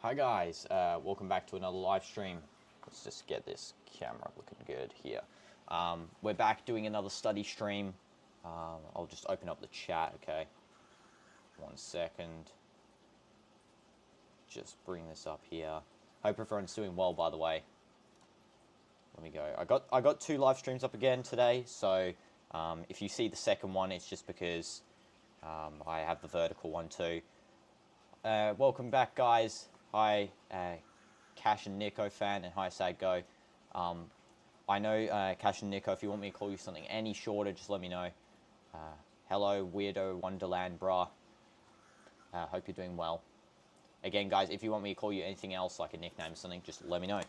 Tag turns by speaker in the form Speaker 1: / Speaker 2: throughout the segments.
Speaker 1: Hi guys, welcome back to another live stream. Let's just get this camera looking good here. We're back doing another study stream. I'll just open up the chat, okay? 1 second. Just bring this up here. Hope everyone's doing well, by the way. Let me go. I got 2 live streams up again today, so if you see the second one, it's just because I have the vertical one too. Welcome back, guys. Hi, Cash and Nico fan, and hi, Sad Go. I know, Cash and Nico, if you want me to call you something any shorter, just let me know. Hello, Weirdo Wonderland, brah. Hope you're doing well. Again, guys, if you want me to call you anything else, like a nickname or something, just let me know.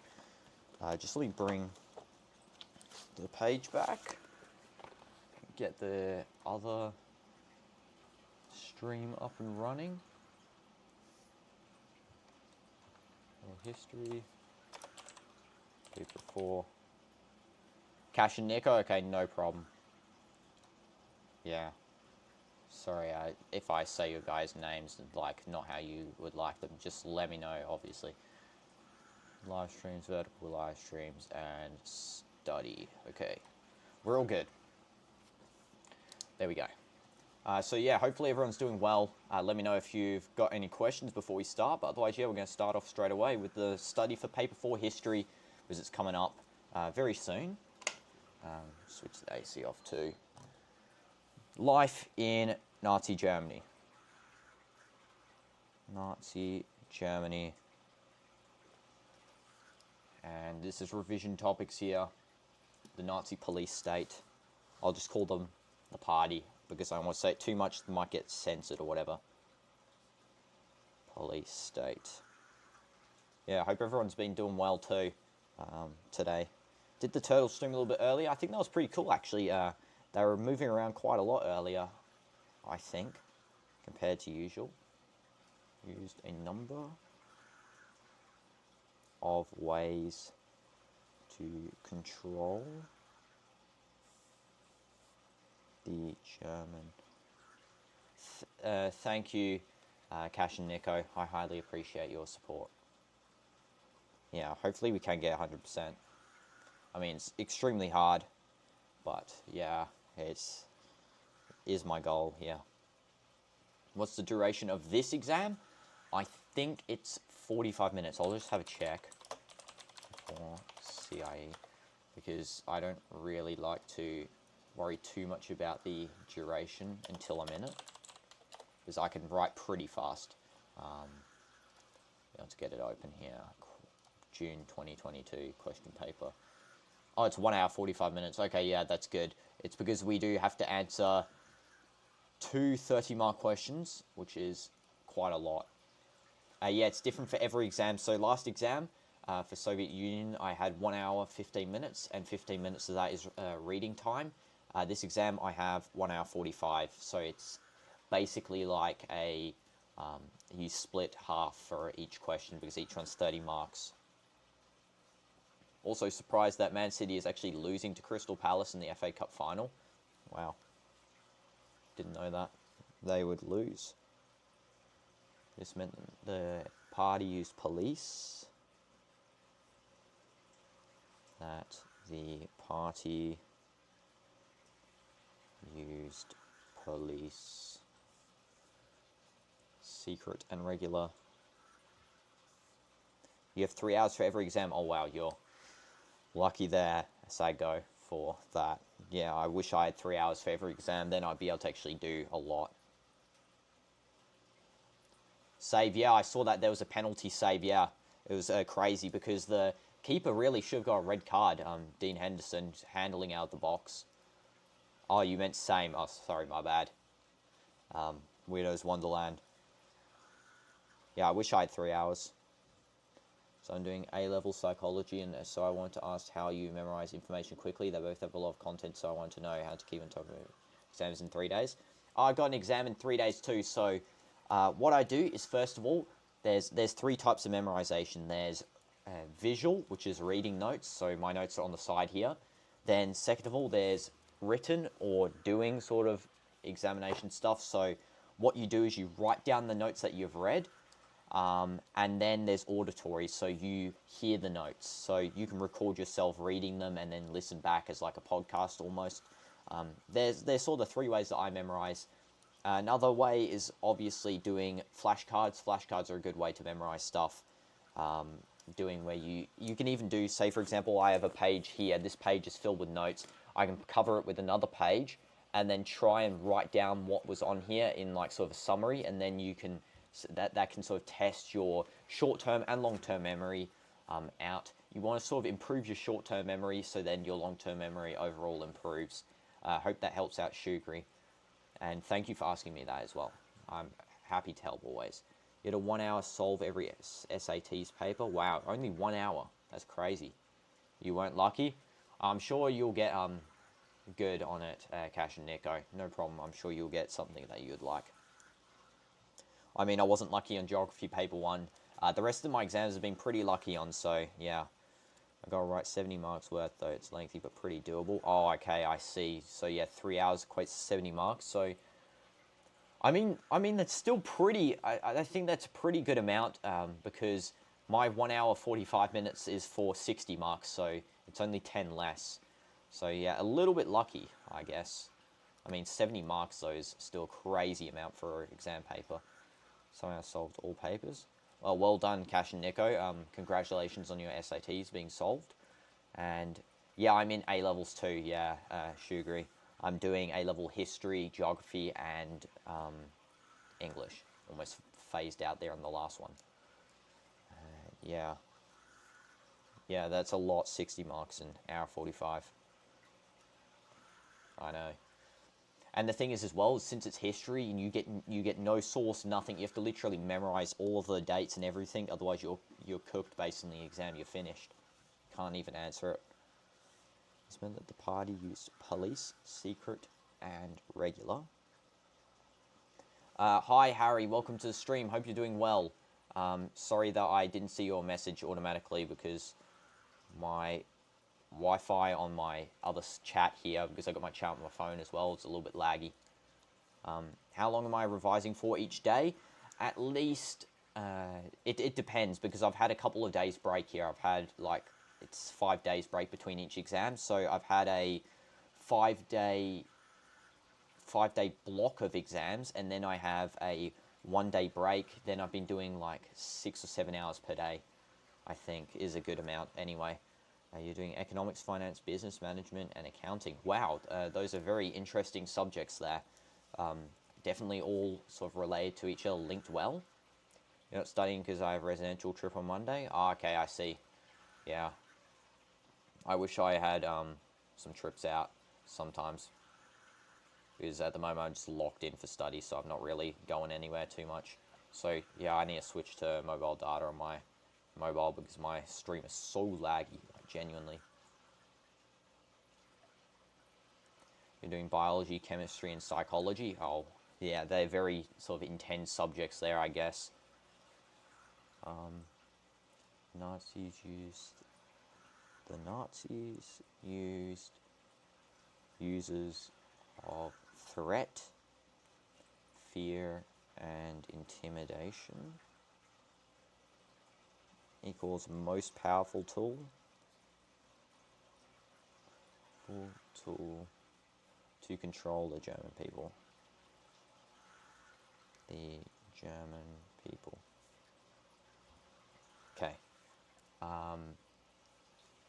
Speaker 1: Just let me bring the page back. Get the other stream up and running. History Paper 4. Cash and Nico? Okay, no problem. Yeah. Sorry, if I say your guys' names, like, not how you would like them, just let me know, obviously. Live streams, vertical live streams, and study. Okay. We're all good. There we go. So yeah, hopefully everyone's doing well. Let me know if you've got any questions before we start. But otherwise, yeah, we're going to start off straight away with the study for Paper 4 History, because it's coming up very soon. Switch the AC off too. Life in Nazi Germany. Nazi Germany. And this is revision topics here. The Nazi police state. I'll just call them the party, because I don't want to say it too much, it might get censored or whatever. Police state. Yeah, I hope everyone's been doing well too today. Did the turtle stream a little bit earlier? I think that was pretty cool, actually. They were moving around quite a lot earlier, I think, compared to usual. Used a number of ways to control the German. Thank you, Cash and Nico. I highly appreciate your support. Yeah, hopefully we can get 100%. I mean, it's extremely hard, but yeah, is my goal here. What's the duration of this exam? I think it's 45 minutes. I'll just have a check for CIE, because I don't really like to worry too much about the duration until I'm in it, because I can write pretty fast. Let's get it open here. June 2022 question paper. Oh, it's 1 hour 45 minutes. Okay, yeah, that's good. It's because we do have to answer 2 30-mark questions, which is quite a lot. Yeah, it's different for every exam. So last exam, for Soviet Union, I had 1 hour 15 minutes, and 15 minutes of that is reading time. This exam I have 1 hour 45, so it's basically like a, you split half for each question, because each one's 30 marks. Also surprised that Man City is actually losing to Crystal Palace in the FA Cup final. Wow. Didn't know that they would lose. This meant the party used police. That the party used police. Secret and regular. You have 3 hours for every exam. Oh wow, you're lucky there, as I go for that. Yeah, I wish I had 3 hours for every exam, then I'd be able to actually do a lot. Save, yeah, I saw that there was a penalty save, yeah. It was crazy, because the keeper really should have got a red card. Dean Henderson handling out of the box. Oh, you meant same. Oh, sorry, my bad. Weirdo's Wonderland. Yeah, I wish I had 3 hours. So I'm doing A-level psychology, and so I wanted to ask how you memorize information quickly. They both have a lot of content, so I want to know how to keep on top of exams in 3 days. I got an exam in 3 days too, so what I do is, first of all, there's 3 types of memorization. There's visual, which is reading notes, so my notes are on the side here. Then second of all, there's written or doing sort of examination stuff. So what you do is you write down the notes that you've read, And then there's auditory, so you hear the notes. So you can record yourself reading them and then listen back as like a podcast almost. There's sort of 3 ways that I memorize. Another way is obviously doing flashcards. Flashcards are a good way to memorize stuff. Doing where you can even do, say for example, I have a page here. This page is filled with notes. I can cover it with another page and then try and write down what was on here in like sort of a summary, and then you can that can sort of test your short-term and long-term memory out. You want to sort of improve your short-term memory so then your long-term memory overall improves. Hope that helps out, Shugri. And thank you for asking me that as well. I'm happy to help always. You had a 1 hour solve every SATs paper. Wow, only 1 hour. That's crazy. You weren't lucky. I'm sure you'll get good on it, Cash and Nico. No problem. I'm sure you'll get something that you'd like. I mean, I wasn't lucky on geography paper 1. The rest of my exams have been pretty lucky on, so yeah. I got to write 70 marks worth, though. It's lengthy, but pretty doable. Oh, okay, I see. So yeah, 3 hours equates to 70 marks. So, I mean, that's still pretty, I think that's a pretty good amount, because my 1 hour, 45 minutes is for 60 marks, so it's only 10 less. So yeah, a little bit lucky, I guess. I mean, 70 marks, though, is still a crazy amount for an exam paper. Somehow solved all papers. Well done, Cash and Nico. Congratulations on your SATs being solved. And yeah, I'm in A-levels too, yeah, Shugri. I'm doing A-level history, geography, and English. Almost phased out there on the last one. Yeah. Yeah, that's a lot, 60 marks in hour 45. I know. And the thing is as well, since it's history and you get no source, nothing, you have to literally memorize all of the dates and everything, otherwise you're cooked based on the exam, you're finished. Can't even answer it. This meant that the party used police, secret, and regular. Hi Harry, welcome to the stream, hope you're doing well. Sorry that I didn't see your message automatically because my Wi-Fi on my other chat here, because I got my chat on my phone as well, it's a little bit laggy. How long am I revising for each day? At least, it depends, because I've had a couple of days break here. I've had, like, it's 5 days break between each exam, so I've had a 5-day block of exams, and then I have a 1 day break. Then I've been doing, like, 6 or 7 hours per day, I think, is a good amount anyway. You're doing economics, finance, business management, and accounting. Wow, those are very interesting subjects there. Definitely all sort of related to each other, linked well. You're not studying because I have a residential trip on Monday? Oh, okay, I see. Yeah. I wish I had some trips out sometimes. Because at the moment I'm just locked in for study, so I'm not really going anywhere too much. So, yeah, I need to switch to mobile data on my mobile because my stream is so laggy, like, genuinely. You're doing biology, chemistry, and psychology. Oh, yeah, they're very sort of intense subjects there, I guess. The Nazis used users of threat, fear, and intimidation equals most powerful tool. Tool to control the German people. The German people. Okay.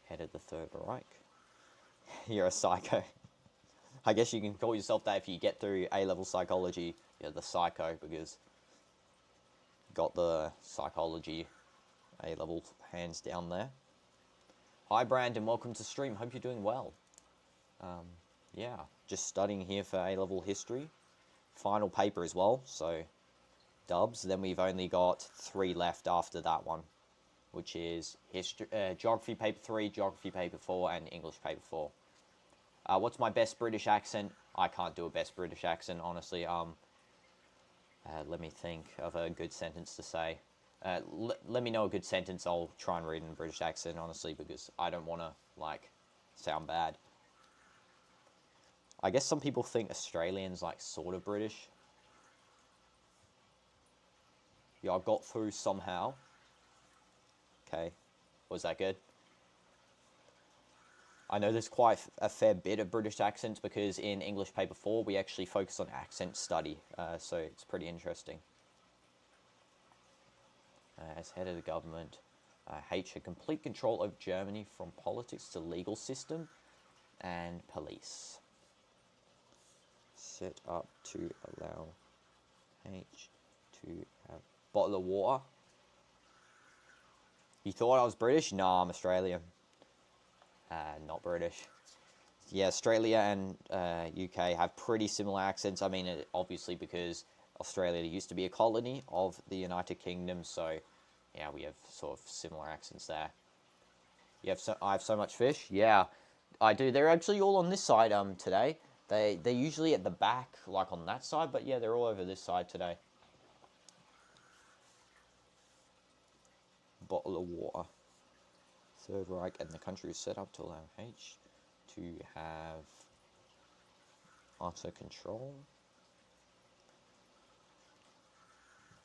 Speaker 1: Head of the Third Reich. You're a psycho. I guess you can call yourself that if you get through A-level psychology. You're the psycho because you got the psychology A-level hands down there. Hi Brandon, welcome to stream. Hope you're doing well. Yeah, just studying here for A-level history. Final paper as well, so dubs. Then we've only got 3 left after that one, which is history, geography paper 3, geography paper 4, and English paper 4. What's my best British accent? I can't do a best British accent, honestly. Let me think of a good sentence to say. Let me know a good sentence. I'll try and read in a British accent, honestly, because I don't want to, like, sound bad. I guess some people think Australians, like, sort of British. Yeah, I got through somehow. Okay, was that good? I know there's quite a fair bit of British accents because in English Paper 4 we actually focus on accent study, so it's pretty interesting. As head of the government, H had complete control of Germany from politics to legal system and police. Set up to allow H to have a bottle of water. You thought I was British? Nah, I'm Australian. Not British. Yeah, Australia and UK have pretty similar accents. I mean, obviously because Australia used to be a colony of the United Kingdom, so yeah, we have sort of similar accents there. I have so much fish. Yeah, I do. They're actually all on this side today. They're usually at the back, like on that side, but yeah, they're all over this side today. Bottle of water. Third Reich and the country was set up to allow H to have utter control.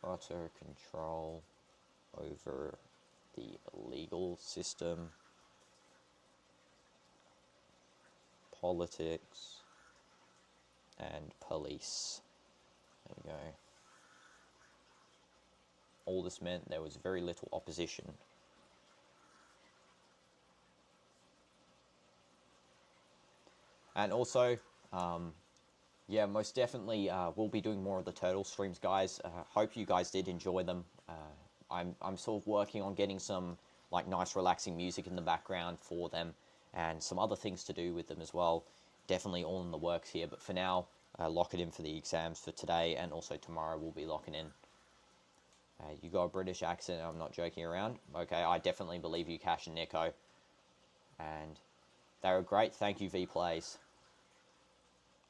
Speaker 1: Utter control over the legal system, politics, and police. There we go. All this meant there was very little opposition. And also, yeah, most definitely we'll be doing more of the turtle streams, guys. Hope you guys did enjoy them. I'm sort of working on getting some like nice relaxing music in the background for them and some other things to do with them as well. Definitely all in the works here, but for now, lock it in for the exams for today, and also tomorrow we'll be locking in. You got a British accent, I'm not joking around. Okay, I definitely believe you, Cash and Nico. And they were great, thank you, V-Plays.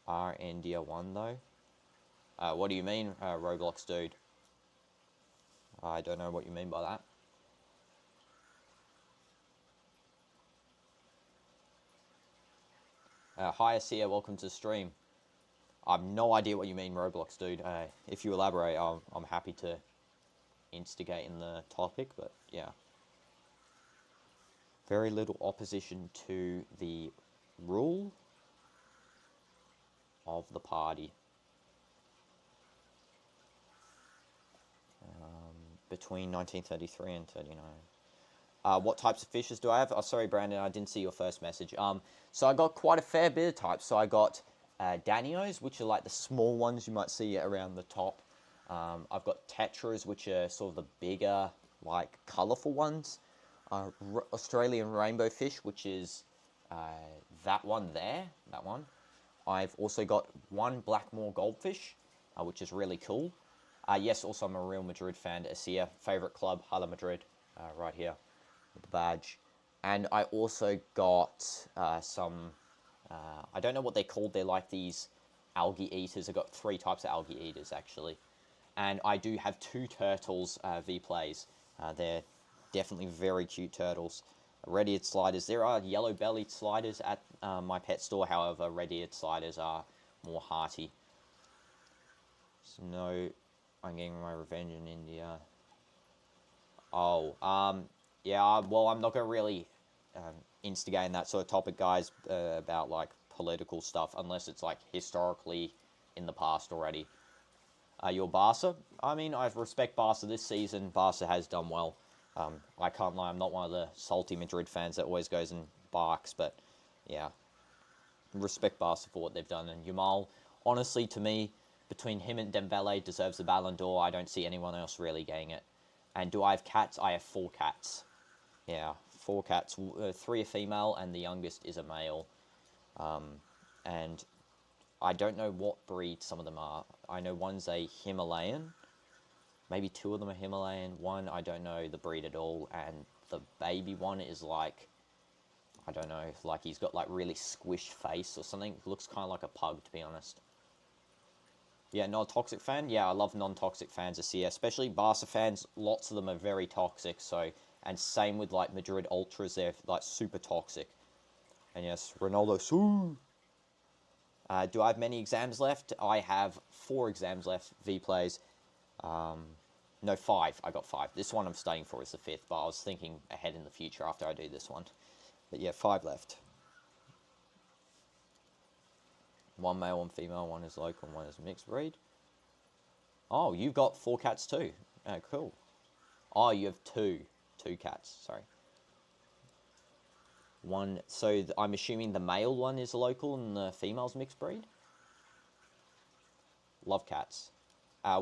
Speaker 1: Are India one though? What do you mean, Roblox dude? I don't know what you mean by that. Hi Asia, welcome to the stream. I have no idea what you mean, Roblox dude. If you elaborate, I'm happy to instigate in the topic, but yeah. Very little opposition to the rule of the party. Between 1933 and 39. What types of fishes do I have? Oh, sorry, Brandon, I didn't see your first message. So I got quite a fair bit of types. So I got Danios, which are like the small ones you might see around the top. I've got Tetras, which are sort of the bigger, like, colourful ones. Australian rainbow fish, which is that one there, that one. I've also got one Blackmore goldfish, which is really cool. Yes, also I'm a Real Madrid fan. Asia, favourite club, Hala Madrid, right here with the badge. And I also got some, I don't know what they're called. They're like these algae eaters. I've got 3 types of algae eaters, actually. And I do have 2 turtles, V-Plays. They're definitely very cute turtles. Red-eared sliders. There are yellow-bellied sliders at my pet store. However, red-eared sliders are more hearty. So no, I'm getting my revenge in India. Oh, yeah, well, I'm not going to really instigate in that sort of topic, guys, about, like, political stuff, unless it's, like, historically in the past already. Your Barca? I mean, I respect Barca this season. Barca has done well. I can't lie, I'm not one of the salty Madrid fans that always goes and barks, but, yeah. Respect Barca for what they've done. And Yamal, honestly, to me, between him and Dembele, deserves the Ballon d'Or. I don't see anyone else really getting it. And do I have cats? I have 4 cats. Yeah, 4 cats. 3 are female, and the youngest is a male. And I don't know what breed some of them are. I know one's a Himalayan. Maybe 2 of them are Himalayan. One, I don't know the breed at all. And the baby one is like, I don't know, like he's got like really squished face or something. It looks kind of like a pug, to be honest. Yeah, non-toxic fan? Yeah, I love non-toxic fans this year. Especially Barca fans, lots of them are very toxic. So, and same with like Madrid Ultras, they're like super toxic. And yes, Ronaldo, soo! Do I have many exams left? I have 4 exams left, V-Plays. No, 5. I got 5. This one I'm studying for is the 5th, but I was thinking ahead in the future after I do this one. But yeah, 5 left. 1 male, 1 female, 1 is local, and 1 is mixed breed. Oh, you've got 4 cats too. Oh, cool. Oh, you have 2 cats, sorry. 1, so I'm assuming the male one is local and the female's mixed breed? Love cats.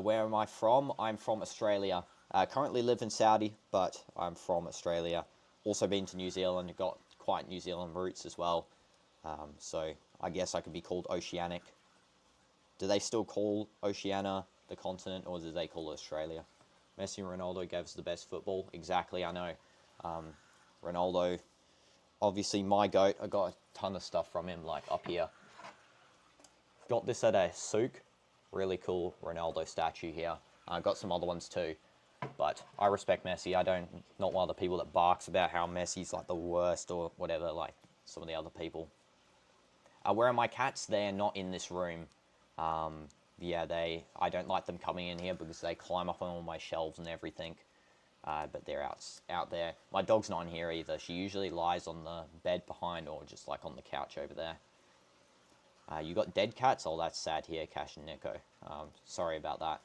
Speaker 1: Where am I from? I'm from Australia. Currently live in Saudi, but I'm from Australia. Also been to New Zealand, got quite New Zealand roots as well. So I guess I could be called Oceanic. Do they still call Oceania the continent, or do they call it Australia? Messi and Ronaldo gave us the best football. Exactly, I know. Ronaldo, obviously my GOAT. I got a ton of stuff from him, like up here. Got this at a souk. Really cool Ronaldo statue here. I got some other ones too. But I respect Messi. Not one of the people that barks about how Messi's like the worst or whatever, like some of the other people. Where are my cats? They're not in this room. Yeah, I don't like them coming in here because they climb up on all my shelves and everything. But they're out there. My dog's not in here either. She usually lies on the bed behind or just like on the couch over there. You got dead cats? Oh, that's sad here, Cash and Nico. Sorry about that.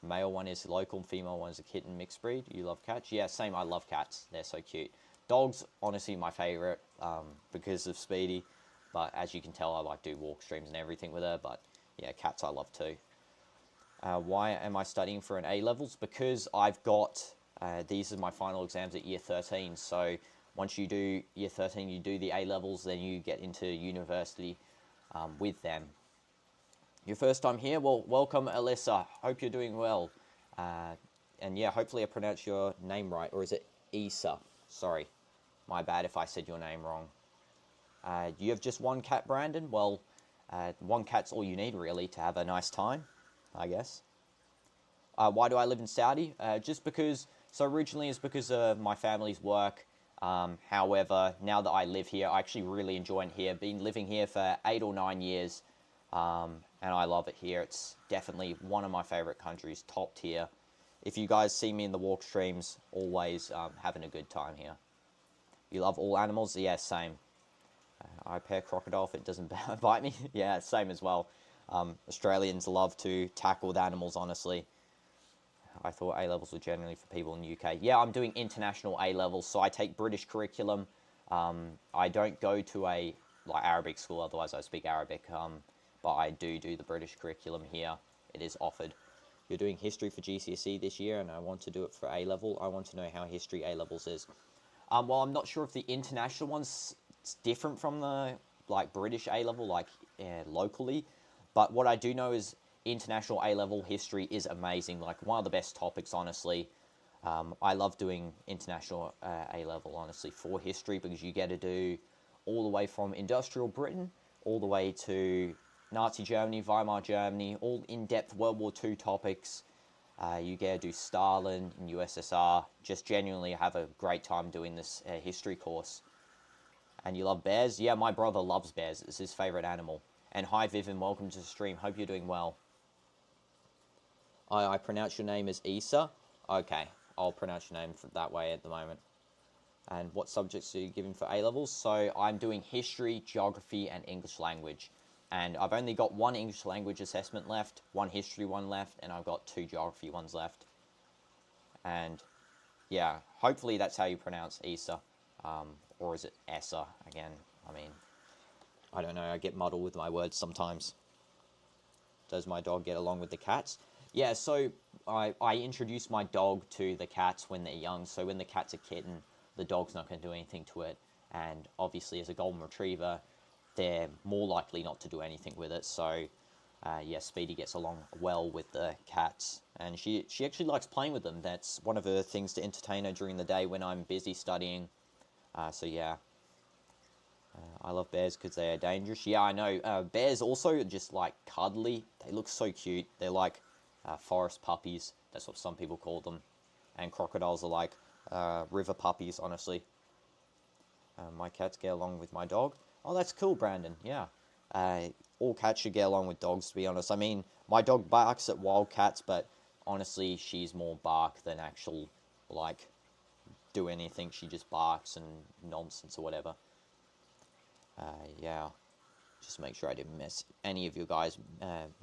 Speaker 1: Male one is local, female one is a kitten mixed breed. You love cats? Yeah, same. I love cats. They're so cute. Dogs, honestly, my favorite because of Speedy. But as you can tell, I like do walk streams and everything with her. But yeah, cats I love too. Why am I studying for an A-levels? Because I've got, these are my final exams at year 13. So once you do year 13, you do the A-levels, then you get into university with them. Your first time here? Well, welcome, Alyssa. Hope you're doing well. And yeah, hopefully I pronounced your name right. Or is it Issa? Sorry. My bad if I said your name wrong. You have just 1 cat, Brandon? Well, 1 cat's all you need, really, to have a nice time, I guess. Why do I live in Saudi? Just because, so originally it's because of my family's work. However, now that I live here, I actually really enjoy it here. Been living here for 8 or 9 years, and I love it here. It's definitely one of my favorite countries, top tier. If you guys see me in the walk streams, always having a good time here. You love all animals? Yeah, same. I pet crocodile if it doesn't bite me. Yeah, same as well. Australians love to tackle with animals, honestly. I thought A-levels were generally for people in the UK. Yeah, I'm doing international A-levels, so I take British curriculum. I don't go to a Arabic school, otherwise I speak Arabic. But I do the British curriculum here. It is offered. You're doing history for GCSE this year, and I want to do it for A-level. I want to know how history A-levels is. Well, I'm not sure if the international one's different from the British A-level, locally. But what I do know is international A-level history is amazing. Like, one of the best topics, honestly. I love doing international A-level, honestly, for history, because you get to do all the way from industrial Britain all the way to Nazi Germany, Weimar Germany, all in-depth World War II topics. You get to do Stalin and USSR. Just genuinely have a great time doing this history course. And you love bears? Yeah, my brother loves bears. It's his favorite animal. And hi, Vivian. Welcome to the stream. Hope you're doing well. I pronounce your name as Issa? Okay, I'll pronounce your name that way at the moment. And what subjects are you giving for A-levels? So I'm doing history, geography, and English language. And I've only got 1 English language assessment left, 1 history one left, and I've got 2 geography ones left. And yeah, hopefully that's how you pronounce Issa. Or is it Essa again? I mean, I don't know. I get muddled with my words sometimes. Does my dog get along with the cats? Yeah, so I introduce my dog to the cats when they're young. So when the cat's a kitten, the dog's not going to do anything to it. And obviously, as a golden retriever, they're more likely not to do anything with it. So yeah, Speedy gets along well with the cats. And she actually likes playing with them. That's one of her things to entertain her during the day when I'm busy studying. So yeah, I love bears because they are dangerous. Yeah, I know. Bears also are just like cuddly. They look so cute. They're like forest puppies. That's what some people call them. And crocodiles are like river puppies, honestly. My cats get along with my dog. Oh, that's cool, Brandon. Yeah. All cats should get along with dogs, to be honest. I mean, my dog barks at wild cats, but honestly, she's more bark than actual, like, do anything. She just barks and nonsense or whatever. Yeah. Just make sure I didn't miss any of your guys'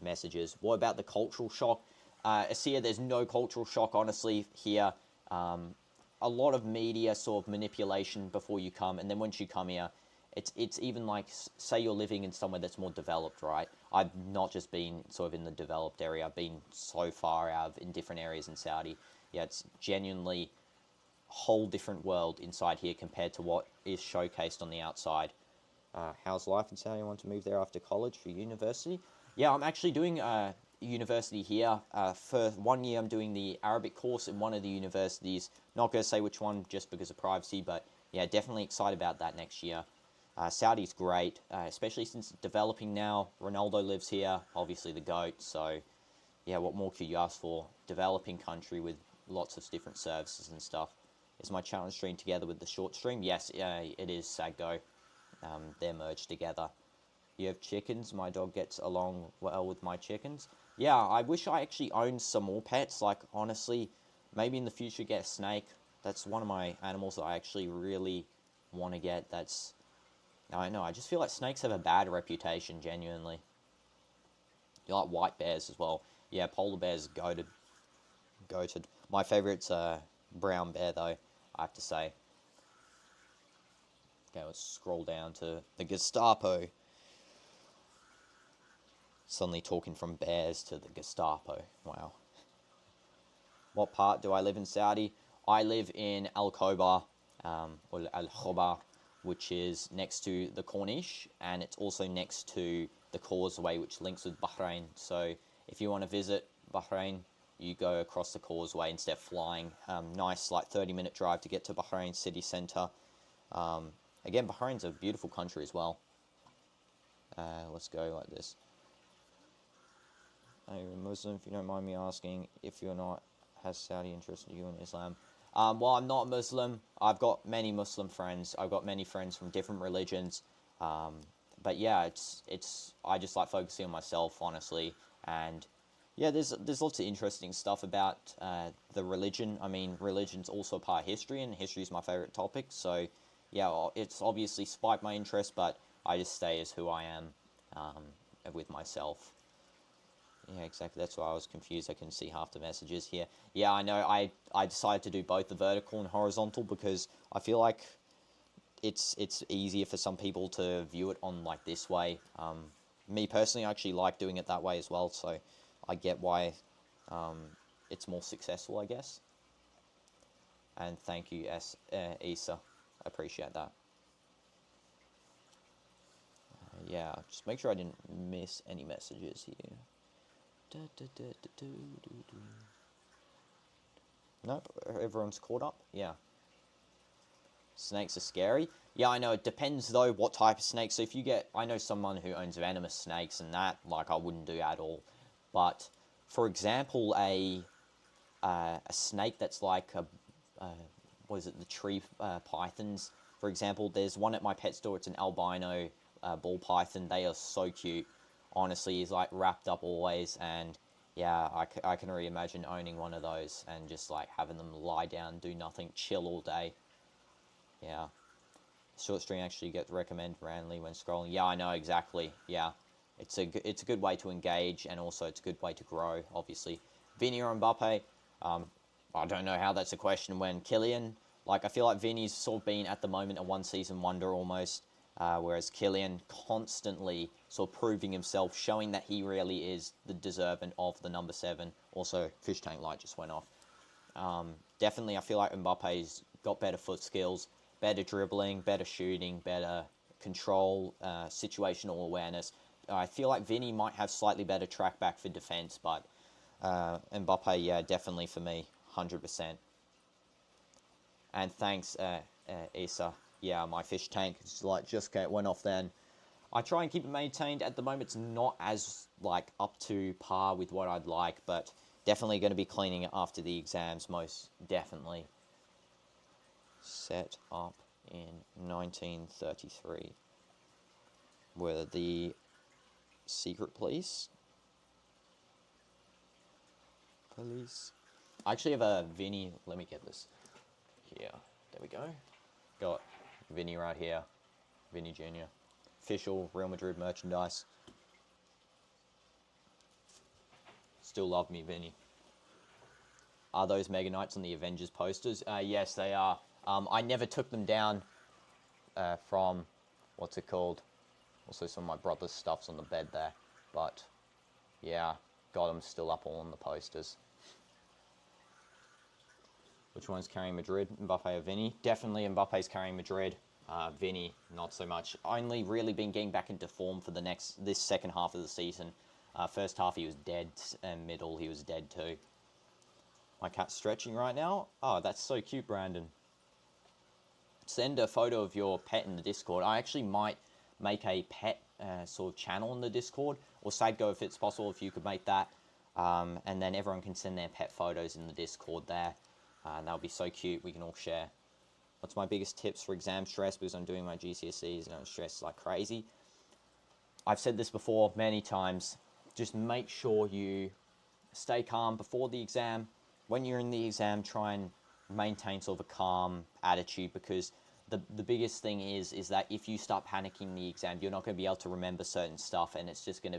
Speaker 1: messages. What about the cultural shock? Asia, there's no cultural shock, honestly, here. A lot of media sort of manipulation before you come, and then once you come here, it's even like, say you're living in somewhere that's more developed, right? I've not just been sort of in the developed area, I've been so far out in different areas in Saudi. Yeah, it's genuinely a whole different world inside here compared to what is showcased on the outside. How's life in Saudi? I want to move there after college for university. Yeah, I'm actually doing university here. For 1 year, I'm doing the Arabic course in one of the universities. Not going to say which one just because of privacy, but yeah, definitely excited about that next year. Saudi's great, especially since it's developing now. Ronaldo lives here, obviously the GOAT, so yeah, what more could you ask for? Developing country with lots of different services and stuff. Is my challenge stream together with the short stream? Yes, it is, Saggo. They're merged together. You have chickens. My dog gets along well with my chickens. Yeah, I wish I actually owned some more pets. Like, honestly, maybe in the future get a snake. That's one of my animals that I actually really want to get. That's... I know, I just feel like snakes have a bad reputation, genuinely. You like white bears as well. Yeah, polar bears goated. My favourite's brown bear, though, I have to say. Okay, let's scroll down to the Gestapo. Suddenly talking from bears to the Gestapo. Wow. What part do I live in Saudi? I live in Al-Khobar, or Al-Khobar, which is next to the Corniche, and it's also next to the causeway, which links with Bahrain. So if you want to visit Bahrain, you go across the causeway instead of flying. Nice, like 30-minute drive to get to Bahrain city centre. Again, Bahrain's a beautiful country as well. Let's go like this. Are you a Muslim, if you don't mind me asking? If you're not, has Saudi interested you in Islam? Well, I'm not Muslim. I've got many Muslim friends. I've got many friends from different religions. But yeah, I just like focusing on myself, honestly. And yeah, there's lots of interesting stuff about the religion. I mean, religion's also a part of history, and history is my favorite topic. So yeah, well, it's obviously spiked my interest, but I just stay as who I am with myself. Yeah, exactly. That's why I was confused. I couldn't see half the messages here. Yeah, I know. I decided to do both the vertical and horizontal because I feel like it's easier for some people to view it on like this way. Me personally, I actually like doing it that way as well. So I get why it's more successful, I guess. And thank you, Issa. I appreciate that. Yeah, just make sure I didn't miss any messages here. Nope, everyone's caught up. Yeah. Snakes are scary. Yeah, I know. It depends, though, what type of snake. So if you get... I know someone who owns venomous snakes, and that, like, I wouldn't do at all. But, for example, a snake that's like what is it? The tree pythons. For example, there's one at my pet store. It's an albino ball python. They are so cute. Honestly, he's like wrapped up always, and yeah, I can already imagine owning one of those and just like having them lie down, do nothing, chill all day. Yeah. Short string actually get recommend randomly when scrolling. Yeah, I know, exactly. Yeah. It's a good way to engage, and also it's a good way to grow, obviously. Vini or Mbappe, I don't know how that's a question when Kylian, like, I feel like Vini's sort of been at the moment a one-season wonder almost. Whereas Kylian constantly sort of proving himself, showing that he really is the deserving of the number 7. Also, fish tank light just went off. Definitely, I feel like Mbappe's got better foot skills, better dribbling, better shooting, better control, situational awareness. I feel like Vini might have slightly better track back for defense, but Mbappe, yeah, definitely for me, 100%. And thanks, Issa. Yeah, my fish tank is like just went off then. I try and keep it maintained. At the moment, it's not as like up to par with what I'd like, but definitely going to be cleaning it after the exams, most definitely. Set up in 1933 were the secret police. Police. I actually have a Vinny. Let me get this here. There we go. Got Vinny right here. Vinny Jr. Official Real Madrid merchandise. Still love me, Vinny. Are those Mega Knights on the Avengers posters? Yes, they are. I never took them down from, what's it called? Also, some of my brother's stuff's on the bed there. But, yeah, got them still up all on the posters. Which one's carrying Madrid? Mbappe or Vinny? Definitely Mbappe's carrying Madrid. Vinny, not so much. Only really been getting back into form for this second half of the season. First half he was dead, and middle he was dead too. My cat's stretching right now. Oh, that's so cute, Brandon. Send a photo of your pet in the Discord. I actually might make a pet sort of channel in the Discord, or Sadgo if it's possible, if you could make that. And then everyone can send their pet photos in the Discord there. And that would be so cute. We can all share. What's my biggest tips for exam stress? Because I'm doing my GCSEs and I'm stressed like crazy. I've said this before many times. Just make sure you stay calm before the exam. When you're in the exam, try and maintain sort of a calm attitude, because the biggest thing is that if you start panicking in the exam, you're not going to be able to remember certain stuff, and it's just going to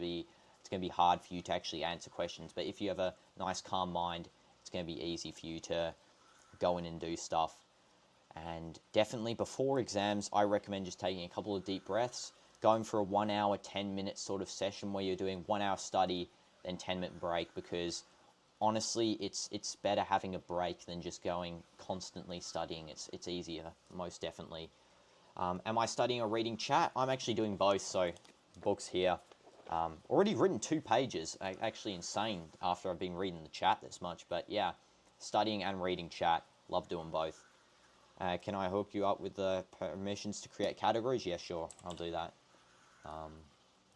Speaker 1: be hard for you to actually answer questions. But if you have a nice calm mind, it's going to be easy for you to go in and do stuff. And definitely before exams, I recommend just taking a couple of deep breaths, going for a 1 hour, 10-minute sort of session where you're doing 1 hour study, then 10-minute break, because honestly, it's better having a break than just going constantly studying. It's easier, most definitely. Am I studying or reading chat? I'm actually doing both, so books here. Already written 2 pages, actually insane after I've been reading the chat this much, but yeah, studying and reading chat, love doing both. Can I hook you up with the permissions to create categories? Yeah, sure, I'll do that.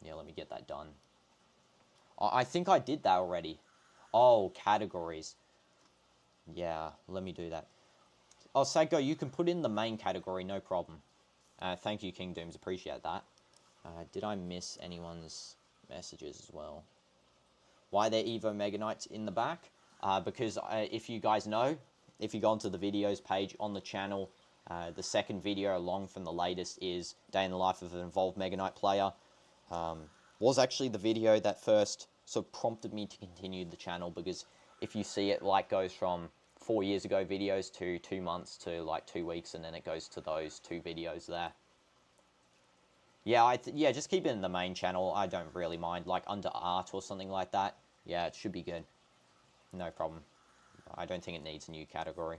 Speaker 1: Yeah, let me get that done. I think I did that already. Oh, categories. Yeah, let me do that. Oh, Sadgo, you can put in the main category, no problem. Thank you, King Dooms, appreciate that. Did I miss anyone's messages as well? Why are there Evo Mega Knights in the back? Because if you guys know, if you go onto the videos page on the channel, the second video along from the latest is Day in the Life of an Evolved Mega Knight player. Was actually the video that first sort of prompted me to continue the channel, because if you see it, like, goes from 4 years ago videos to 2 months to like 2 weeks, and then it goes to those 2 videos there. Yeah, yeah, just keep it in the main channel. I don't really mind, like under art or something like that. Yeah, it should be good. No problem. I don't think it needs a new category.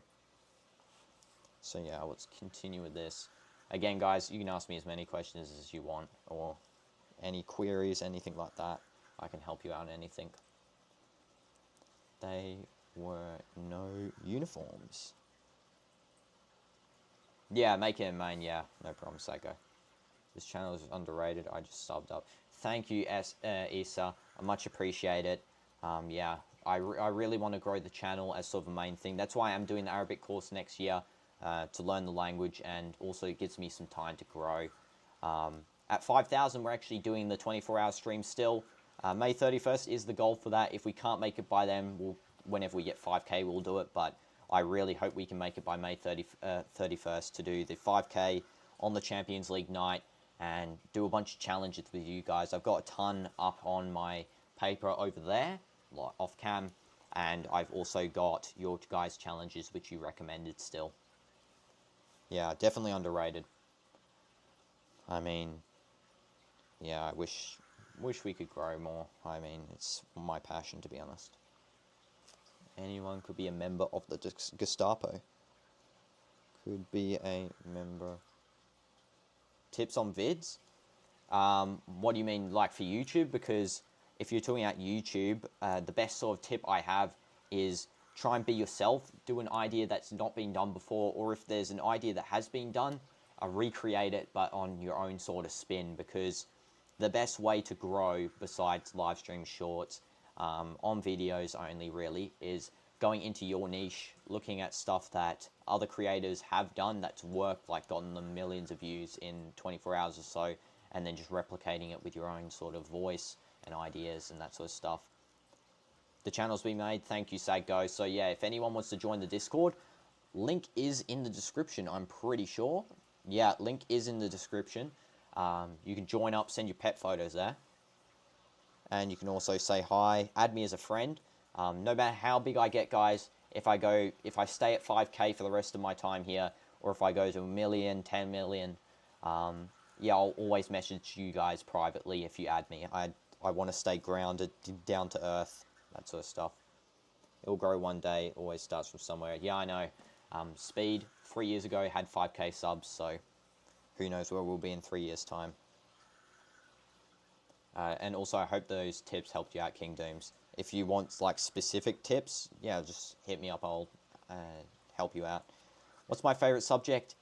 Speaker 1: So yeah, let's continue with this. Again, guys, you can ask me as many questions as you want, or any queries, anything like that. I can help you out on anything. They were no uniforms. Yeah, make it in main, yeah. No problem, Psycho. This channel is underrated. I just subbed up. Thank you, Issa. I much appreciate it. Yeah, I really want to grow the channel as sort of a main thing. That's why I'm doing the Arabic course next year, to learn the language, and also it gives me some time to grow. At 5,000, we're actually doing the 24-hour stream still. May 31st is the goal for that. If we can't make it by then, whenever we get 5K, we'll do it. But I really hope we can make it by May 31st to do the 5K on the Champions League night and do a bunch of challenges with you guys. I've got a ton up on my paper over there, off cam, and I've also got your guys' challenges, which you recommended still. Yeah, definitely underrated. I mean, yeah, I wish we could grow more. I mean, it's my passion, to be honest. Anyone could be a member of the Gestapo. Could be a member. Tips on vids? What do you mean, like for YouTube? Because if you're talking about YouTube, the best sort of tip I have is try and be yourself. Do an idea that's not been done before, or if there's an idea that has been done, recreate it, but on your own sort of spin, because the best way to grow, besides live stream shorts, on videos only really, is going into your niche, looking at stuff that other creators have done that's worked, like gotten them millions of views in 24 hours or so, and then just replicating it with your own sort of voice and ideas and that sort of stuff. the channel's been made. Thank you, Saggo. So yeah, if anyone wants to join the Discord, link is in the description, I'm pretty sure. Yeah, link is in the description. You can join up, send your pet photos there. And you can also say hi, add me as a friend. No matter how big I get, guys, if I stay at 5K for the rest of my time here, or if I go to 1 million, 10 million, yeah, I'll always message you guys privately if you add me. I want to stay grounded, down to earth, that sort of stuff. It'll grow one day, always starts from somewhere. Yeah, I know. Speed, 3 years ago, had 5K subs, so who knows where we'll be in 3 years' time. And also, I hope those tips helped you out, DinoDoomz. If you want, like, specific tips, yeah, just hit me up. I'll help you out. What's my favorite subject?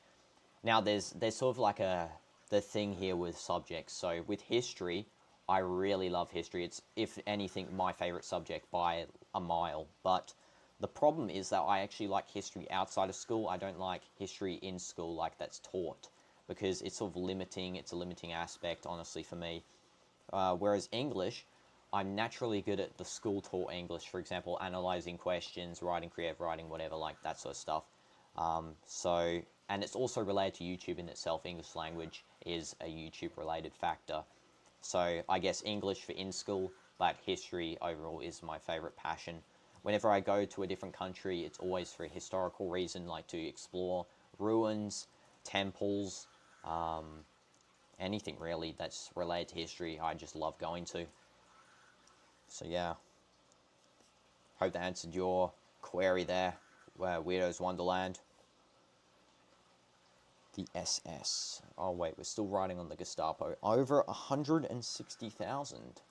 Speaker 1: Now, there's sort of like the thing here with subjects. So, with history, I really love history. It's, if anything, my favorite subject by a mile. But the problem is that I actually like history outside of school. I don't like history in school like that's taught, because it's sort of limiting. It's a limiting aspect, honestly, for me. Whereas English, I'm naturally good at the school-taught English. For example, analyzing questions, writing, creative writing, whatever, like that sort of stuff. And it's also related to YouTube in itself. English language is a YouTube-related factor. So I guess English for in school, but history overall is my favorite passion. Whenever I go to a different country, it's always for a historical reason, like to explore ruins, temples, anything really that's related to history. I just love going to. So yeah, hope that answered your query there, Weirdo's Wonderland. The SS. Oh wait, we're still riding on the Gestapo. Over 160,000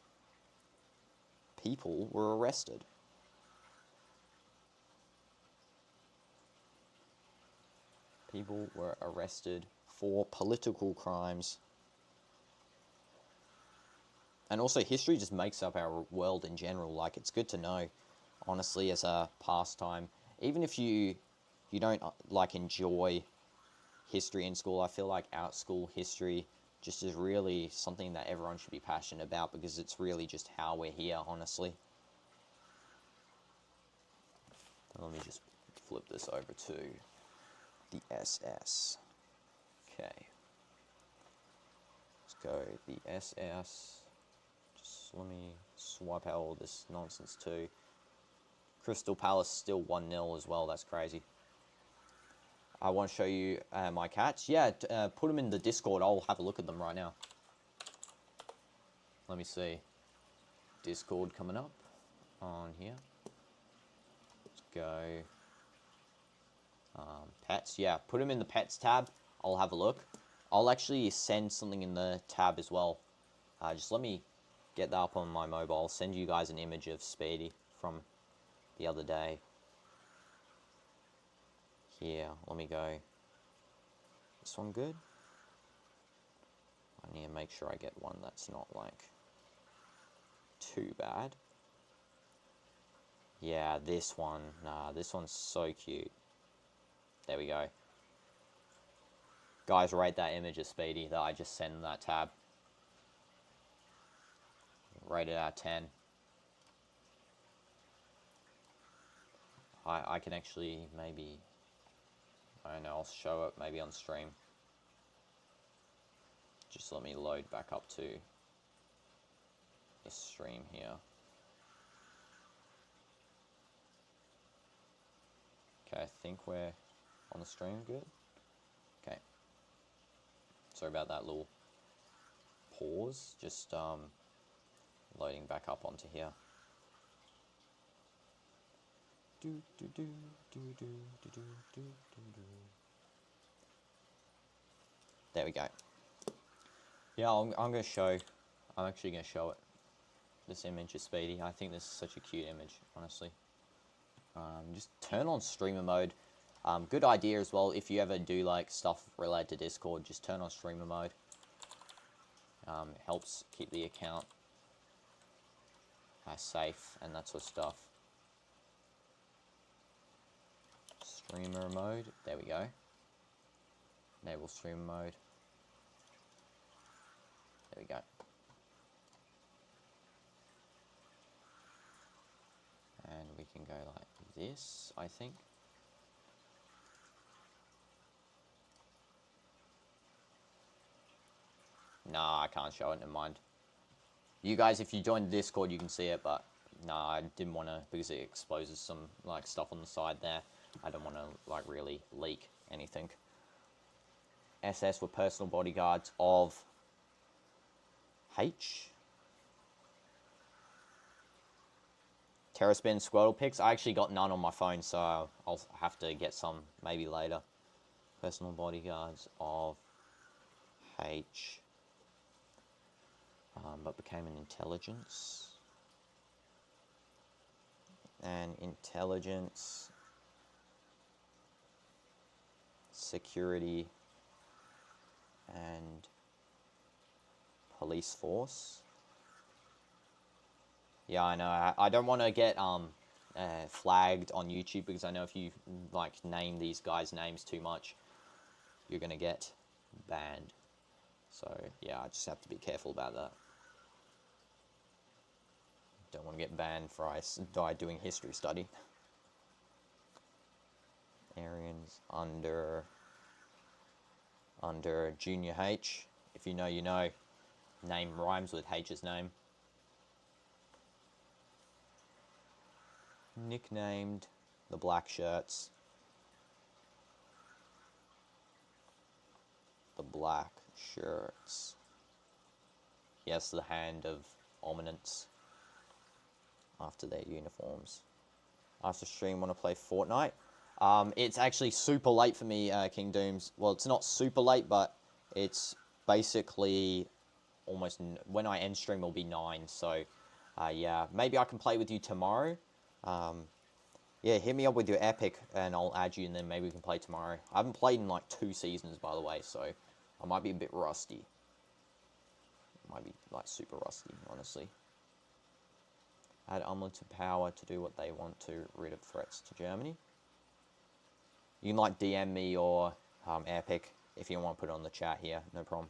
Speaker 1: people were arrested. People were arrested for political crimes. And also, history just makes up our world in general. Like, it's good to know, honestly, as a pastime. Even if you don't, like, enjoy history in school, I feel like out-school history just is really something that everyone should be passionate about, because it's really just how we're here, honestly. Let me just flip this over to the SS. Okay. Let's go, the SS. Let me swipe out all this nonsense too. Crystal Palace still 1-0 as well. That's crazy. I want to show you my cats. Yeah, put them in the Discord. I'll have a look at them right now. Let me see. Discord coming up on here. Let's go. Pets. Yeah, put them in the pets tab. I'll have a look. I'll actually send something in the tab as well. Just let me get that up on my mobile. I'll send you guys an image of Speedy from the other day. Here, let me go. This one good? I need to make sure I get one that's not, like, too bad. Yeah, this one. Nah, this one's so cute. There we go. Guys, rate that image of Speedy that I just sent in that tab. Rate it out of 10. I can actually maybe, I don't know, I'll show it maybe on stream. Just let me load back up to this stream here. Okay, I think we're on the stream good. Okay. Sorry about that little pause. Just loading back up onto here. There we go. Yeah, I'm gonna show. I'm actually gonna show it. This image of Speedy. I think this is such a cute image, honestly. Just turn on streamer mode. Good idea as well. If you ever do like stuff related to Discord, just turn on streamer mode. It helps keep the account safe and that sort of stuff. Streamer mode. There we go. Enable streamer mode. There we go. And we can go like this, I think. Nah, I can't show it, never mind. You guys, if you join the Discord, you can see it, but nah, I didn't want to, because it exposes some, like, stuff on the side there. I don't want to, like, really leak anything. SS were personal bodyguards of H. Terraspin Squirtle pics. I actually got none on my phone, so I'll have to get some maybe later. Personal bodyguards of H. But became an intelligence. And intelligence, security, and police force. Yeah, I know. I don't want to get flagged on YouTube, because I know if you like name these guys' names too much, you're gonna get banned. So yeah, I just have to be careful about that. Don't want to get banned for I die doing history study. Aryans under Junior H. If you know, you know. Name rhymes with H's name. Nicknamed the Black Shirts. The Black Shirts. Yes, the hand of ominence after their uniforms. After stream, want to play Fortnite? It's actually super late for me, King Dooms. Well, it's not super late, but it's basically almost... when I end stream, it'll be 9. So, yeah, maybe I can play with you tomorrow. Yeah, hit me up with your epic, and I'll add you, and then maybe we can play tomorrow. I haven't played in, like, 2 seasons, by the way, so I might be a bit rusty. Might be, like, super rusty, honestly. Add unlimited power to do what they want to, rid of threats to Germany. You can, like, DM me or Epic if you want to put it on the chat here. No problem.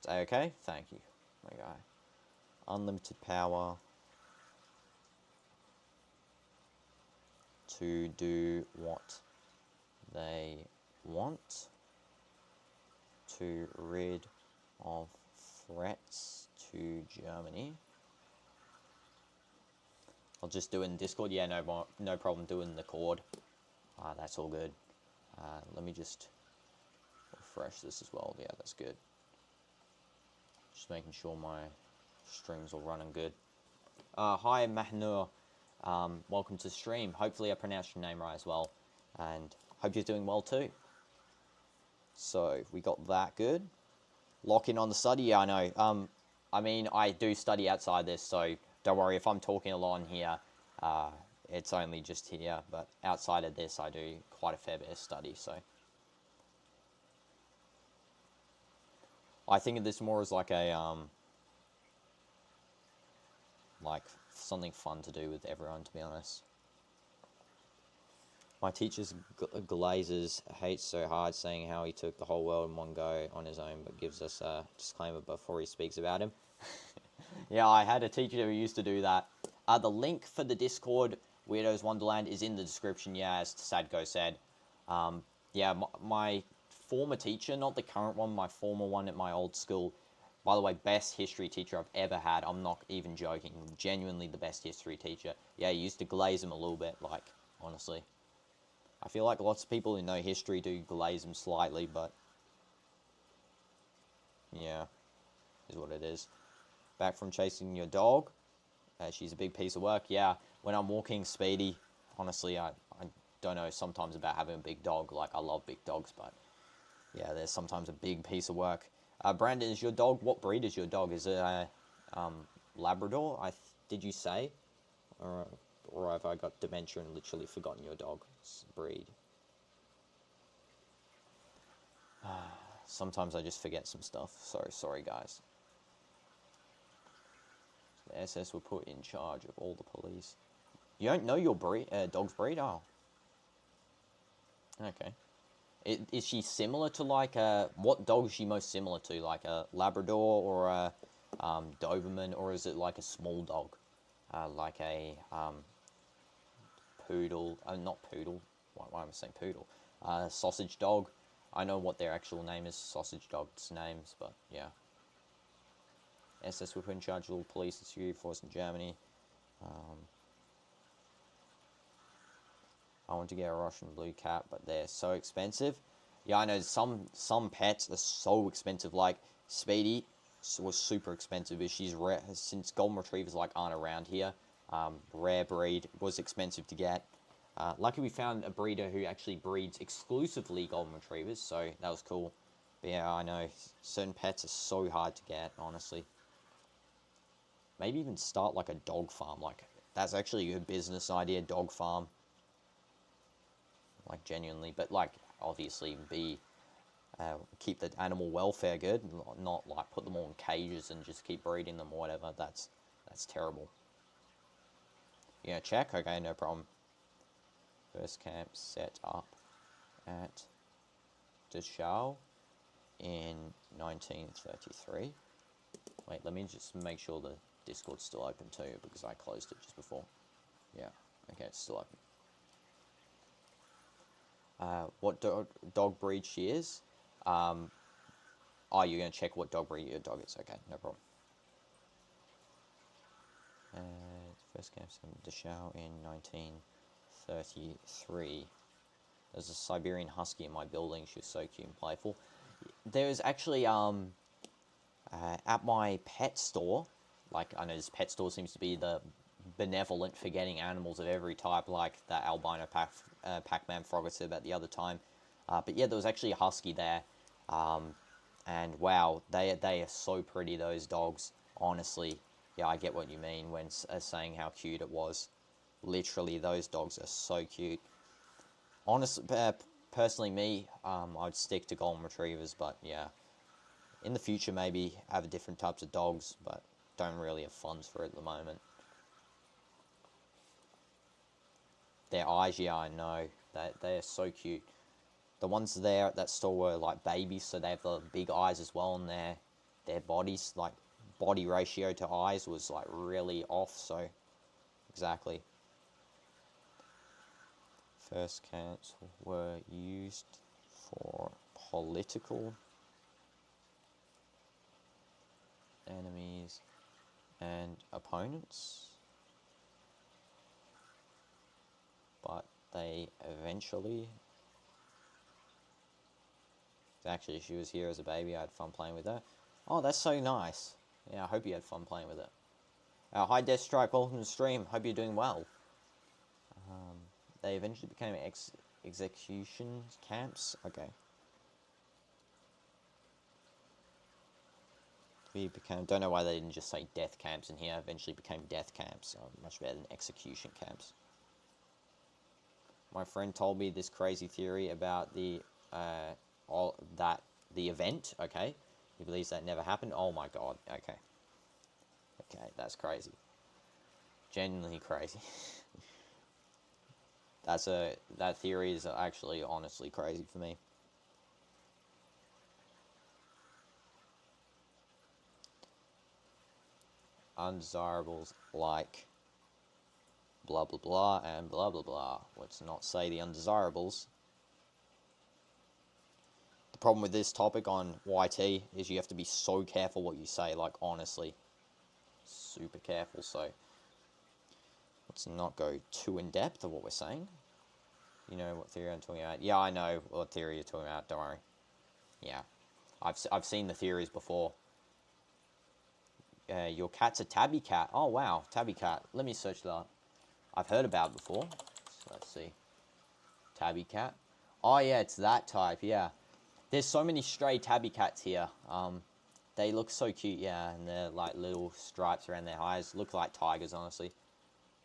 Speaker 1: Is that okay? Thank you, my guy. Unlimited power to do what they want to rid of threats to Germany. I'll just do it in Discord. Yeah, no problem doing the chord. That's all good. Let me just refresh this as well. Yeah, that's good. Just making sure my stream's all running good. Hi, Mahnur. Welcome to the stream. Hopefully I pronounced your name right as well. And hope you're doing well too. So, we got that good. Lock in on the study. Yeah, I know. I mean, I do study outside this, so don't worry if I'm talking a lot in here. It's only just here, but outside of this, I do quite a fair bit of study, so. I think of this more as like a, like something fun to do with everyone, to be honest. My teacher's glazes hates so hard, saying how he took the whole world in one go on his own, but gives us a disclaimer before he speaks about him. Yeah, I had a teacher who used to do that. The link for the Discord, Weirdos Wonderland, is in the description, yeah, as Sadko said. Yeah, my former teacher, not the current one, my former one at my old school, by the way, best history teacher I've ever had. I'm not even joking. Genuinely the best history teacher. Yeah, he used to glaze him a little bit, like, honestly. I feel like lots of people who know history do glaze them slightly, but yeah, is what it is. Back from chasing your dog. She's a big piece of work. Yeah, when I'm walking Speedy, honestly, I don't know sometimes about having a big dog. Like, I love big dogs, but yeah, there's sometimes a big piece of work. Brandon, is your dog, what breed is your dog? Is it a Labrador, did you say? Or have I got dementia and literally forgotten your dog's breed? Sometimes I just forget some stuff. Sorry guys. The SS were put in charge of all the police. You don't know your dog's breed? Oh. Okay. Is she similar to, like, what dog is she most similar to? Like a Labrador or a Doberman, or is it like a small dog? like a poodle, not poodle, why am I saying poodle? Sausage dog. I know what their actual name is, sausage dogs' names, but yeah. SS were put in charge of all police and security force in Germany. I want to get a Russian blue cat, but they're so expensive. Yeah, I know some pets are so expensive. Like Speedy was super expensive, but she's rare since golden retrievers like aren't around here. Rare breed was expensive to get. Lucky we found a breeder who actually breeds exclusively golden retrievers, so that was cool. But yeah, I know certain pets are so hard to get, honestly. Maybe even start like a dog farm. Like that's actually a good business idea, dog farm. Like genuinely, but like obviously be keep the animal welfare good, not like put them all in cages and just keep breeding them or whatever. That's terrible. Yeah, check. Okay, no problem. First camp set up at Dachau in 1933. Wait, let me just make sure the Discord's still open too, because I closed it just before. Yeah, okay, it's still open. What dog breed she is? Oh, you're going to check what dog breed your dog is. Okay, no problem. First camp in Dachau in 1933. There's a Siberian Husky in my building. She was so cute and playful. There was actually, at my pet store, like, I know this pet store seems to be the benevolent for getting animals of every type, like that albino Pac-Man frog I said about the other time. But yeah, there was actually a husky there. And wow, they are so pretty, those dogs. Honestly, yeah, I get what you mean when saying how cute it was. Literally, those dogs are so cute. Honestly, personally, me, I'd stick to golden retrievers, but yeah, in the future maybe have different types of dogs, but don't really have funds for it at the moment. Their eyes, yeah, I know, they are so cute. The ones there at that store were like babies, so they have the big eyes as well, and their bodies, like body ratio to eyes was like really off, so exactly. First camps were used for political enemies and opponents, but they eventually... Actually, she was here as a baby. I had fun playing with her. Oh, that's so nice. Yeah, I hope you had fun playing with it. Hi, Death Strike. Welcome to the stream. Hope you're doing well. They eventually became execution camps. Okay. Don't know why they didn't just say death camps in here. Eventually became death camps. Much better than execution camps. My friend told me this crazy theory about the event. Okay, he believes that never happened. Oh my god. Okay, that's crazy. Genuinely crazy. That theory is actually honestly crazy for me. Undesirables like blah blah blah and blah blah blah. Let's not say the undesirables. The problem with this topic on YT is you have to be so careful what you say, like honestly. Super careful, so let's not go too in depth of what we're saying. You know what theory I'm talking about? Yeah, I know what theory you're talking about, don't worry. Yeah, I've seen the theories before. Your cat's a tabby cat. Oh wow, tabby cat. Let me search that. I've heard about it before. So let's see. Tabby cat. Oh yeah, it's that type, yeah. There's so many stray tabby cats here. They look so cute, yeah, and they're like little stripes around their eyes. Look like tigers, honestly.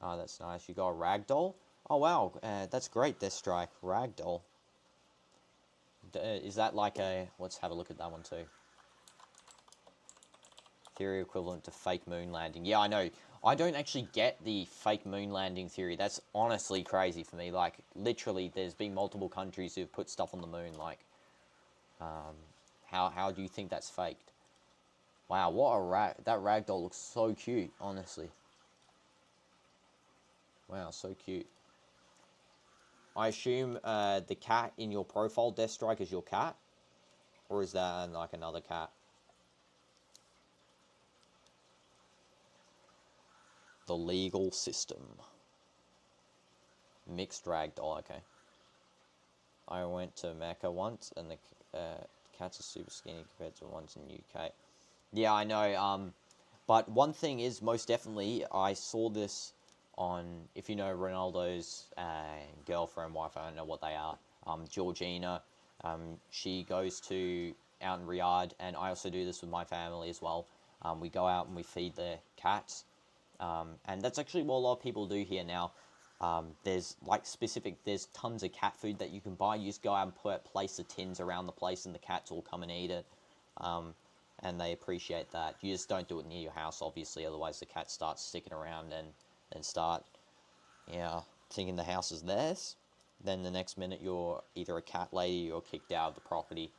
Speaker 1: Oh, that's nice. You got a ragdoll? Oh, wow. That's great, Deathstrike. Ragdoll. Is that like a... Let's have a look at that one, too. Theory equivalent to fake moon landing. Yeah, I know. I don't actually get the fake moon landing theory. That's honestly crazy for me. Like, literally, there's been multiple countries who've put stuff on the moon. Like, how do you think that's faked? Wow, what a that ragdoll looks so cute, honestly. Wow, so cute. I assume the cat in your profile, Deathstrike, is your cat? Or is that like another cat? The legal system. Mixed ragdoll, okay. I went to Mecca once, and the cats are super skinny compared to the ones in UK. Yeah, I know. But one thing is, most definitely, I saw this on, if you know Ronaldo's girlfriend, wife, I don't know what they are, Georgina. She goes to out in Riyadh, and I also do this with my family as well. We go out and we feed the cats, and that's actually what a lot of people do here now. There's like there's tons of cat food that you can buy. You just go out and place the tins around the place, and the cats will come and eat it. And they appreciate that. You just don't do it near your house, obviously, otherwise the cat starts sticking around and start, thinking the house is theirs. Then the next minute you're either a cat lady or kicked out of the property.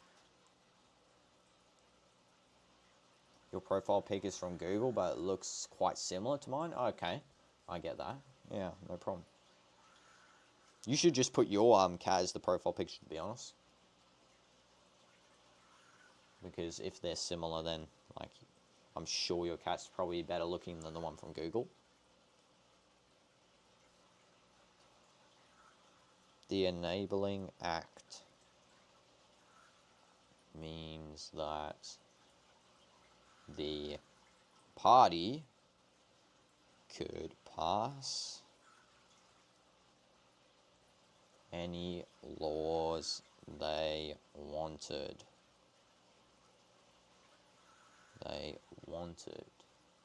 Speaker 1: Your profile pic is from Google, but it looks quite similar to mine. Okay, I get that. Yeah, no problem. You should just put your cat as the profile picture, to be honest. Because if they're similar, then like I'm sure your cat's probably better looking than the one from Google. The Enabling Act means that the party could pass any laws they wanted.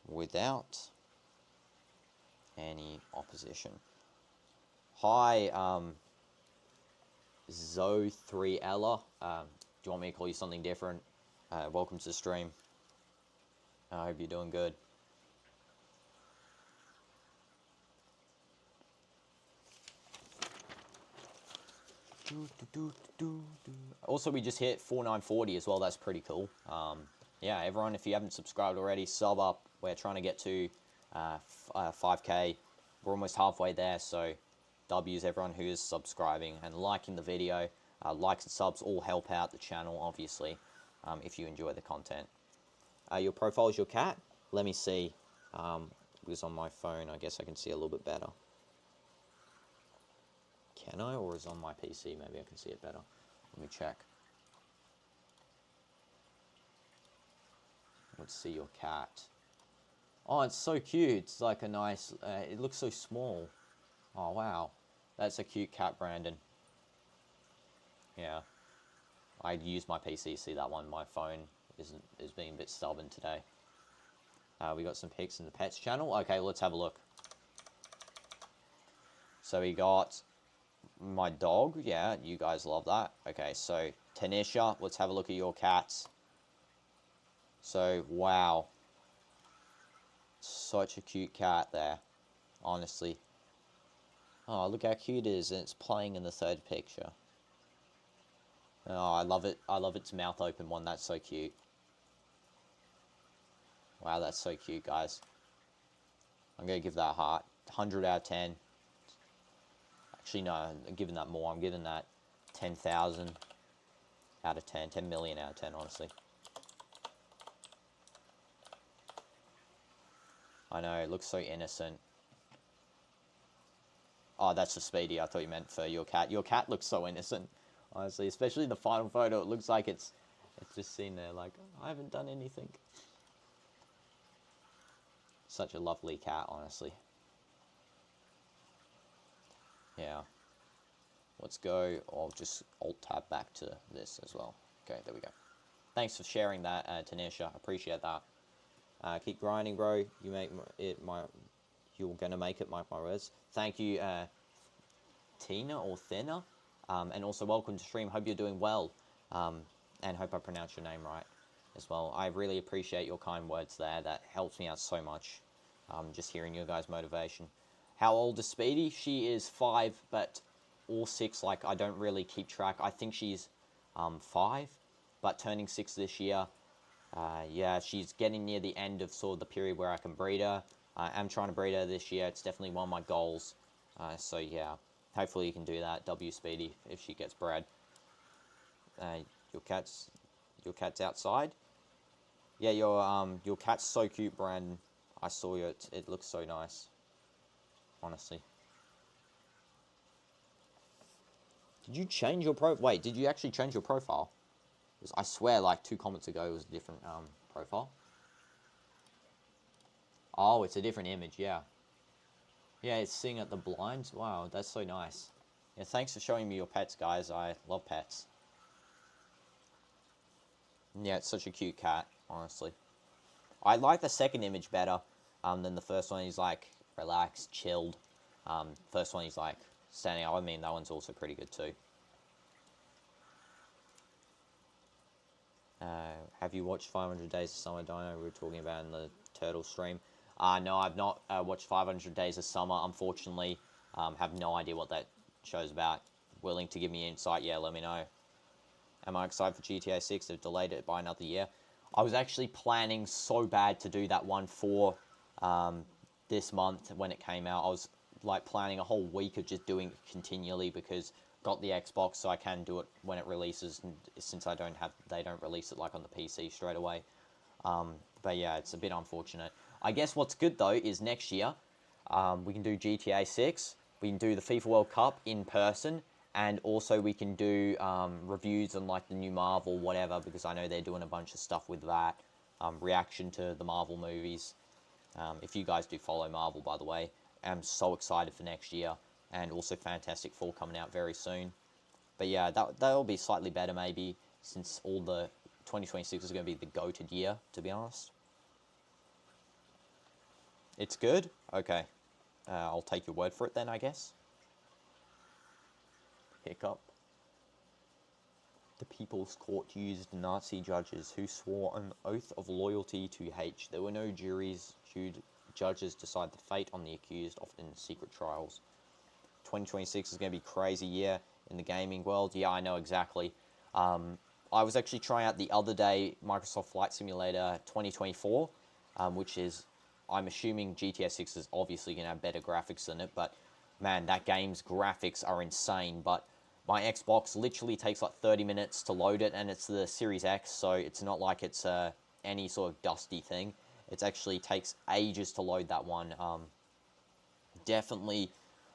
Speaker 1: Without any opposition. Hi, Zo3Ella. Do you want me to call you something different? Welcome to the stream. I hope you're doing good. Also, we just hit 4940 as well. That's pretty cool. Yeah, everyone, if you haven't subscribed already, sub up. We're trying to get to 5K. We're almost halfway there, so W's everyone who is subscribing and liking the video. Likes and subs all help out the channel, obviously, if you enjoy the content. Your profile is your cat? Let me see. Because on my phone, I guess I can see a little bit better. Can I? Or is it on my PC? Maybe I can see it better. Let me check. Let's see your cat. Oh, it's so cute. It's like a nice... it looks so small. Oh, wow. That's a cute cat, Brandon. Yeah. I'd use my PC to see that one. My phone is being a bit stubborn today. We got some pics in the pets channel. Okay, let's have a look. So we got my dog. Yeah, you guys love that. Okay, so Tanisha, let's have a look at your cats. So, wow. Such a cute cat there. Honestly. Oh, look how cute it is. And it's playing in the third picture. Oh, I love it. I love its mouth open one. That's so cute. Wow, that's so cute, guys. I'm going to give that a heart. 100 out of 10. Actually, no, I'm giving that more. I'm giving that 10,000 out of 10. 10 million out of 10, honestly. I know, it looks so innocent. Oh, that's for Speedy. I thought you meant for your cat. Your cat looks so innocent, honestly. Especially the final photo. It looks like it's just sitting there like, oh, I haven't done anything. Such a lovely cat, honestly. Yeah. Let's go. I'll just Alt-tab back to this as well. Okay, there we go. Thanks for sharing that, Tanisha. Appreciate that. Keep grinding, bro. You make it you're gonna make it, mark my words. Thank you, Tina or Thena, and also welcome to stream. Hope you're doing well, and hope I pronounced your name right as well. I really appreciate your kind words there. That helps me out so much. Just hearing your guys' motivation. How old is Speedy? She is 5, but or 6. Like I don't really keep track. I think she's 5, but turning 6 this year. Yeah, she's getting near the end of sort of the period where I can breed her. I am trying to breed her this year. It's definitely one of my goals. So yeah, hopefully you can do that, W Speedy, if she gets bred. Your cat's outside. Yeah, your cat's so cute, Brandon. I saw it. It looks so nice, honestly. Did you change your Wait, did you actually change your profile? Because I swear, like 2 comments ago, it was a different profile. Oh, it's a different image. Yeah. Yeah, it's sitting at the blinds. Wow, that's so nice. Yeah, thanks for showing me your pets, guys. I love pets. Yeah, it's such a cute cat, honestly. I like the second image better than the first one. He's like relaxed, chilled. First one he's like standing up. I mean, that one's also pretty good too. Have you watched 500 Days of Summer, Dino? We were talking about in the Turtle stream. No, I've not watched 500 Days of Summer, unfortunately. Have no idea what that show's about. Willing to give me insight? Yeah, let me know. Am I excited for GTA 6? They've delayed it by another year. I was actually planning so bad to do that one for this month when it came out. I was like planning a whole week of just doing it continually because got the Xbox, so I can do it when it releases. And since they don't release it like on the PC straight away. But yeah, it's a bit unfortunate. I guess what's good though is next year we can do GTA 6. We can do the FIFA World Cup in person. And also we can do reviews on like the new Marvel, whatever, because I know they're doing a bunch of stuff with that. Reaction to the Marvel movies. If you guys do follow Marvel, by the way, I'm so excited for next year. And also Fantastic Four coming out very soon. But yeah, that'll be slightly better maybe, since all the 2026 is going to be the goated year, to be honest. It's good? Okay. I'll take your word for it then, I guess. Hiccup. The People's Court used Nazi judges who swore an oath of loyalty to H. There were no juries. Judges decide the fate on the accused, often in secret trials. 2026 is going to be a crazy year in the gaming world. Yeah, I know exactly. I was actually trying out the other day Microsoft Flight Simulator 2024, which is, I'm assuming GTA 6 is obviously going to have better graphics than it, but man, that game's graphics are insane. But my Xbox literally takes like 30 minutes to load it, and it's the Series X, so it's not like it's any sort of dusty thing. It actually takes ages to load that one. Definitely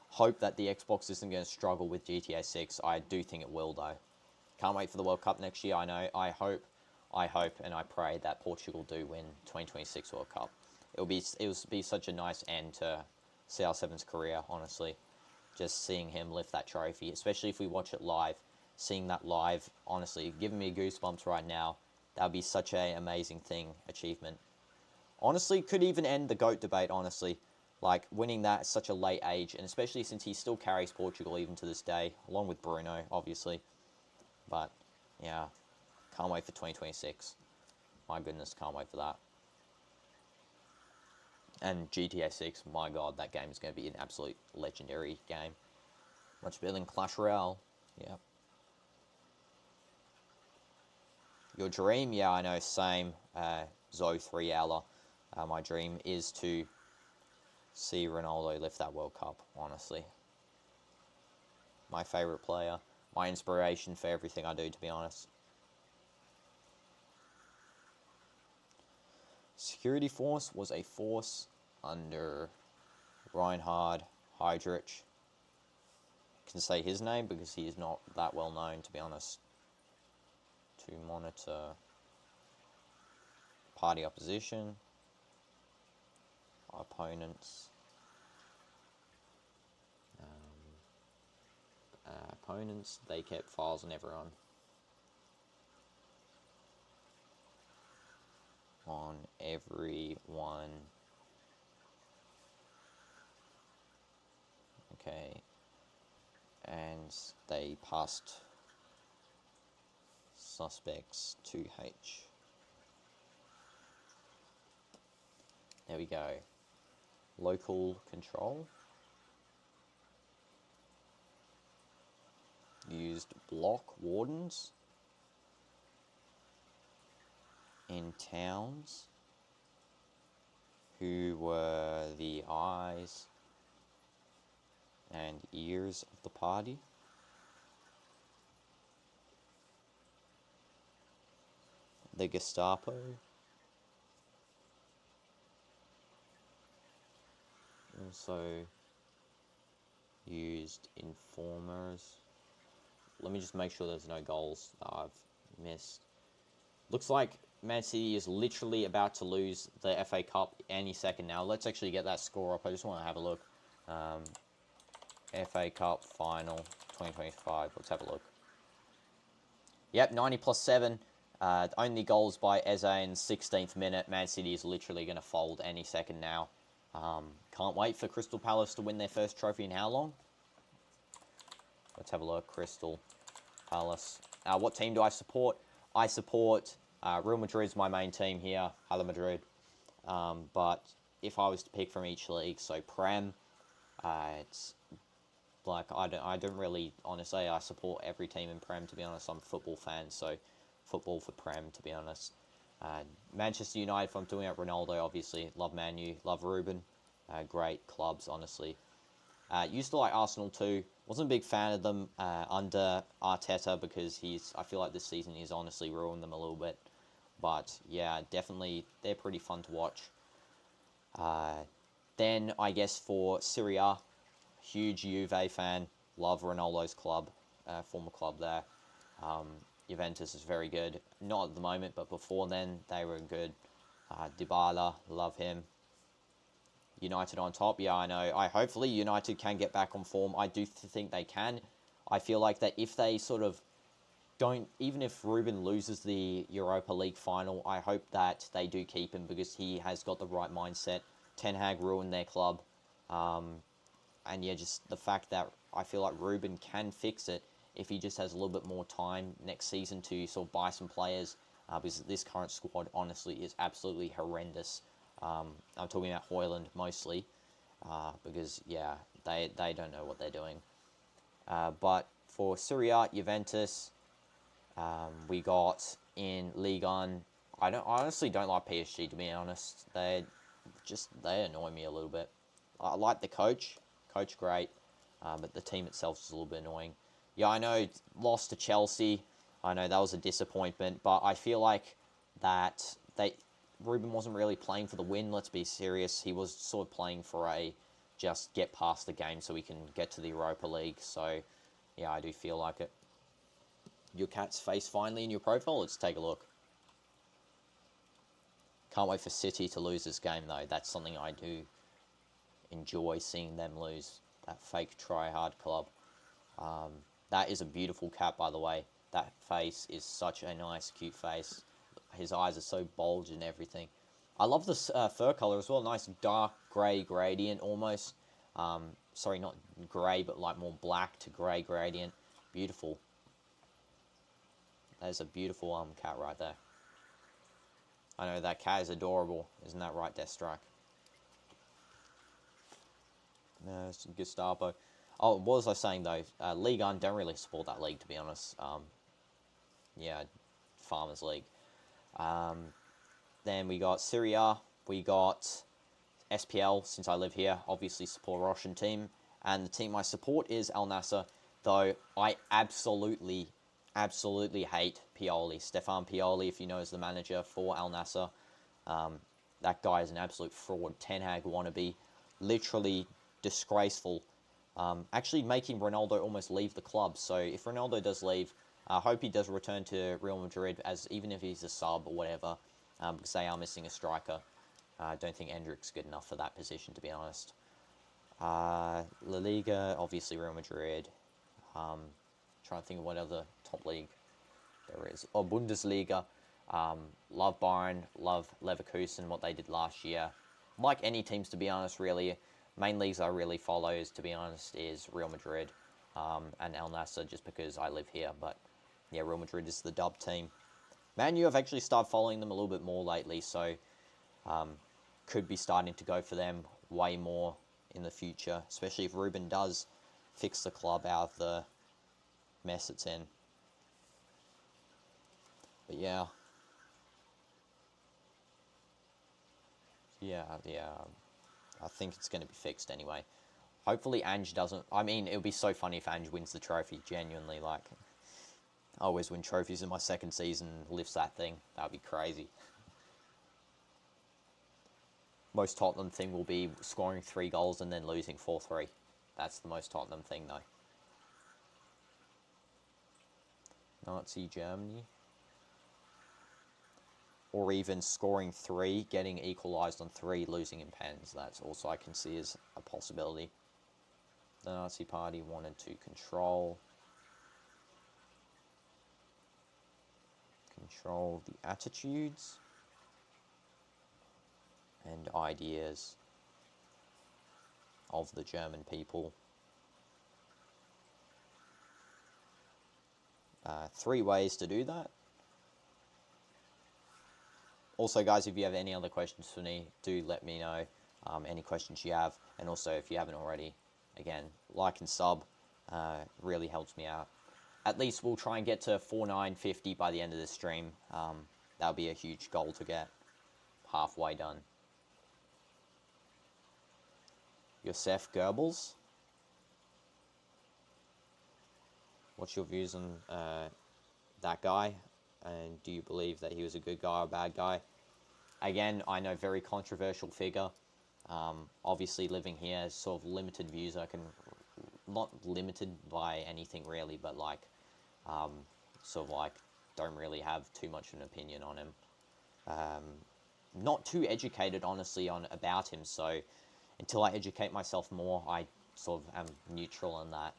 Speaker 1: hope that the Xbox isn't going to struggle with GTA 6. I do think it will, though. Can't wait for the World Cup next year. I know. I hope, and I pray that Portugal do win 2026 World Cup. It will be such a nice end to CR7's career, honestly. Just seeing him lift that trophy, especially if we watch it live. Seeing that live, honestly, giving me goosebumps right now. That would be such an amazing achievement. Honestly, could even end the GOAT debate, honestly. Like, winning that at such a late age, and especially since he still carries Portugal even to this day, along with Bruno, obviously. But, yeah, can't wait for 2026. My goodness, can't wait for that. And GTA 6, my god, that game is going to be an absolute legendary game. Much better than Clash Royale. Yeah. Your dream? Yeah, I know, same. Zoe 3 Hour. My dream is to see Ronaldo lift that World Cup, honestly. My favourite player. My inspiration for everything I do, to be honest. Security Force was a force under Reinhard Heydrich. Can say his name because he is not that well known, to be honest. To monitor party opposition, opponents, they kept files on everyone. Okay. And they passed suspects to H. There we go. Local control. Used block wardens in towns who were the eyes and ears of the party. The Gestapo. Also used informers. Let me just make sure there's no goals that I've missed. Looks like Man City is literally about to lose the FA Cup any second now. Let's actually get that score up. I just want to have a look. FA Cup Final 2025. Let's have a look. Yep, 90+7. Only goals by Eze in the 16th minute. Man City is literally going to fold any second now. Can't wait for Crystal Palace to win their first trophy in how long? Let's have a look. Crystal Palace. What team do I support? I support Real Madrid's my main team here. Hello Madrid. But if I was to pick from each league, so Prem, it's like I don't really, honestly, I support every team in Prem, to be honest. I'm a football fan, so football for Prem, to be honest. Manchester United, if I'm doing it, Ronaldo, obviously. Love Man U, love Ruben. Great clubs, honestly. Used to like Arsenal too. Wasn't a big fan of them under Arteta because I feel like this season he's honestly ruined them a little bit. But yeah, definitely they're pretty fun to watch. Then I guess for Serie A, huge Juve fan. Love Ronaldo's club, former club there. Juventus is very good. Not at the moment, but before then they were good. Dybala, love him. United on top, yeah, I know. Hopefully United can get back on form. I do think they can. I feel like that if they sort of don't, even if Ruben loses the Europa League final, I hope that they do keep him because he has got the right mindset. Ten Hag ruined their club. And yeah, just the fact that I feel like Ruben can fix it if he just has a little bit more time next season to sort of buy some players. Because this current squad, honestly, is absolutely horrendous. I'm talking about Højlund mostly, because, yeah, they don't know what they're doing. But for Serie A, Juventus, we got in Ligue 1. I honestly don't like PSG, to be honest. They annoy me a little bit. I like the coach. Coach, great. But the team itself is a little bit annoying. Yeah, I know, lost to Chelsea. I know that was a disappointment, but I feel like that Ruben wasn't really playing for the win, let's be serious. He was sort of playing for just get past the game so we can get to the Europa League. So, yeah, I do feel like it. Your cat's face finally in your profile? Let's take a look. Can't wait for City to lose this game, though. That's something I do enjoy, seeing them lose. That fake try-hard club. That is a beautiful cat, by the way. That face is such a nice, cute face. His eyes are so bulged and everything. I love this fur color as well. Nice dark grey gradient almost. Sorry, not grey, but like more black to grey gradient. Beautiful. There's a beautiful cat right there. I know that cat is adorable. Isn't that right, Deathstrike? No, it's Gestapo. Oh, what was I saying though? Ligue 1, don't really support that league, to be honest. Yeah, Farmers League. Then we got Serie A, we got SPL, since I live here, obviously support a Russian team, and the team I support is Al Nassr, though I absolutely hate Pioli. Stefan Pioli, if you know, is the manager for Al Nassr. That guy is an absolute fraud, Ten Hag wannabe, literally disgraceful, actually making Ronaldo almost leave the club. So if Ronaldo does leave, I hope he does return to Real Madrid, as even if he's a sub or whatever, because they are missing a striker. I don't think Endrick's good enough for that position, to be honest. La Liga, obviously Real Madrid. Trying to think of what other top league there is. Oh, Bundesliga. Love Bayern, love Leverkusen, what they did last year. Like any teams, to be honest, really. Main leagues I really follow, to be honest, is Real Madrid and Al Nassr, just because I live here. But yeah, Real Madrid is the dub team. Man U, I've actually started following them a little bit more lately, so could be starting to go for them way more in the future, especially if Ruben does fix the club out of the mess it's in. But yeah. Yeah, I think it's going to be fixed anyway. Hopefully Ange doesn't... I mean, it would be so funny if Ange wins the trophy, genuinely. Like, I always win trophies in my second season, lifts that thing. That would be crazy. Most Tottenham thing will be scoring 3 goals and then losing 4-3. That's the most Tottenham thing, though. Nazi Germany. Or even scoring 3, getting equalised on 3, losing in pens. That's also I can see as a possibility. The Nazi Party wanted to control the attitudes and ideas of the German people. 3 ways to do that. Also, guys, if you have any other questions for me, do let me know any questions you have. And also, if you haven't already, again, like and sub really helps me out. At least we'll try and get to 4950 by the end of the stream. That'll be a huge goal to get. Halfway done. Josef Goebbels. What's your views on that guy? And do you believe that he was a good guy or a bad guy? Again, I know, very controversial figure. Obviously, living here, sort of limited views. I can, not limited by anything really, but like, sort of like, don't really have too much of an opinion on him. Not too educated, honestly, about him. So, until I educate myself more, I sort of am neutral on that.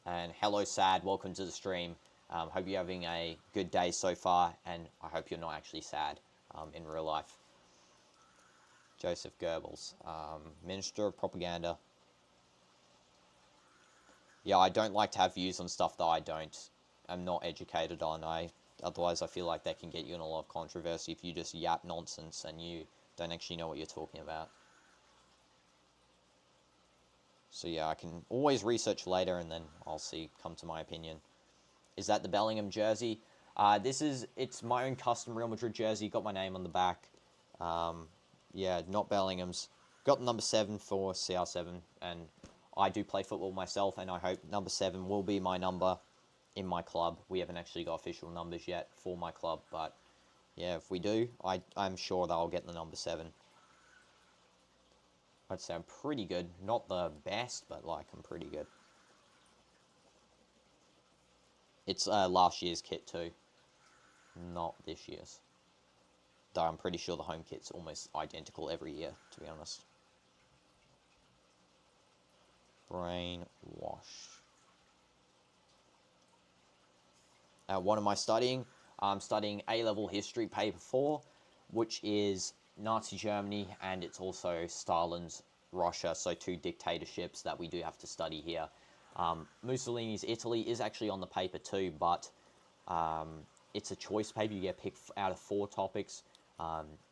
Speaker 1: And hello, Sad. Welcome to the stream. Hope you're having a good day so far, and I hope you're not actually sad in real life. Joseph Goebbels, Minister of Propaganda. Yeah, I don't like to have views on stuff that I'm not educated on. Otherwise, I feel like that can get you in a lot of controversy if you just yap nonsense and you don't actually know what you're talking about. So yeah, I can always research later and then I'll come to my opinion. Is that the Bellingham jersey? It's my own custom Real Madrid jersey. Got my name on the back. Yeah, not Bellingham's. Got number 7 for CR7, and I do play football myself, and I hope number 7 will be my number in my club. We haven't actually got official numbers yet for my club, but yeah, if we do, I'm sure that I'll get the number 7. I'd say I'm pretty good. Not the best, but like I'm pretty good. It's last year's kit too, not this year's. Though I'm pretty sure the home kit's almost identical every year, to be honest. Brainwash. What am I studying? I'm studying A-level History Paper 4, which is Nazi Germany, and it's also Stalin's Russia, so 2 dictatorships that we do have to study here. Mussolini's Italy is actually on the paper too, but it's a choice paper. You get picked out of 4 topics.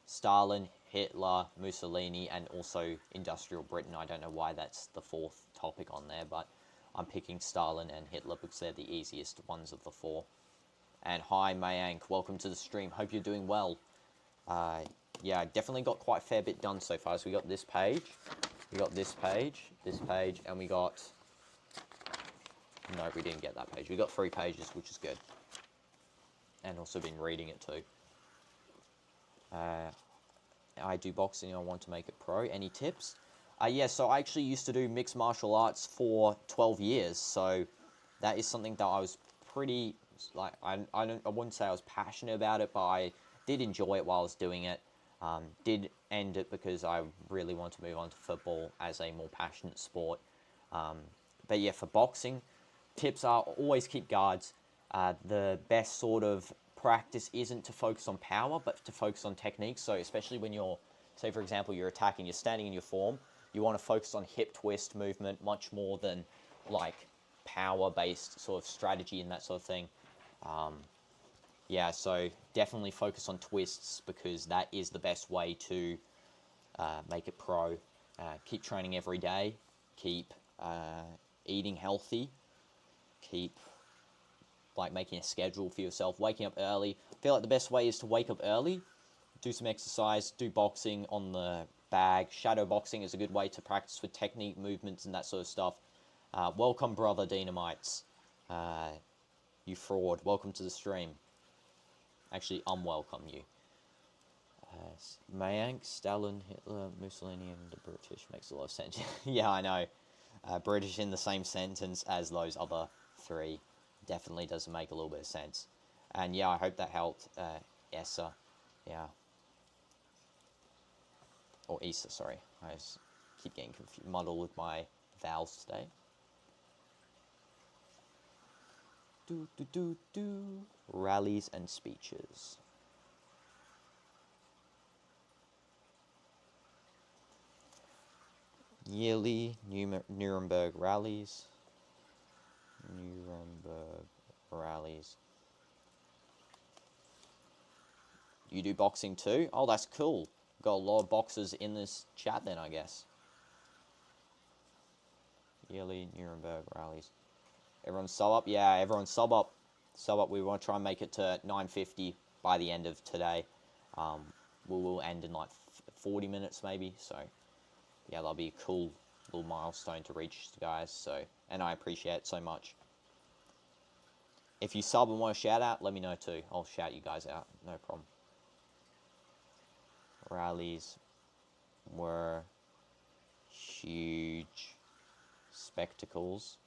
Speaker 1: Stalin, Hitler, Mussolini, and also Industrial Britain. I don't know why that's the 4th topic on there, but I'm picking Stalin and Hitler because they're the easiest ones of the 4. And hi, Mayank. Welcome to the stream. Hope you're doing well. Yeah, definitely got quite a fair bit done so far. So we got this page, we got this page, and we got... No, we didn't get that page. We got 3 pages, which is good. And also been reading it too. I do boxing. I want to make it pro. Any tips? Yeah, so I actually used to do mixed martial arts for 12 years. So that is something that I was pretty, like, I wouldn't say I was passionate about it, but I did enjoy it while I was doing it. Did end it because I really wanted to move on to football as a more passionate sport. But yeah, for boxing, tips are always keep guards. The best sort of practice isn't to focus on power, but to focus on technique. So especially when you're, say for example, you're attacking, you're standing in your form, you want to focus on hip twist movement much more than like power-based sort of strategy and that sort of thing. Yeah, so definitely focus on twists because that is the best way to make it pro. Keep training every day. Keep eating healthy. Keep making a schedule for yourself. Waking up early. I feel like the best way is to wake up early, do some exercise, do boxing on the bag. Shadow boxing is a good way to practice with technique, movements, and that sort of stuff. Welcome, brother Dynamites. You fraud. Welcome to the stream. Actually, unwelcome you. Mayank, Stalin, Hitler, Mussolini, and the British makes a lot of sense. Yeah, I know. British in the same sentence as those other three definitely doesn't make a little bit of sense. And yeah, I hope that helped. Essa, yeah. Or Issa, sorry. I keep getting muddled with my vowels today. Rallies and speeches. Yearly Nuremberg rallies. You do boxing too? Oh, that's cool. Got a lot of boxers in this chat then, I guess. Yearly Nuremberg rallies. Everyone sub up? Yeah, everyone sub up. Sub up. We want to try and make it to 950 by the end of today. We will end in like 40 minutes maybe. So, yeah, that'll be a cool little milestone to reach, guys. So, and I appreciate it so much. If you sub and want a shout out, let me know too. I'll shout you guys out. No problem. Rallies were huge spectacles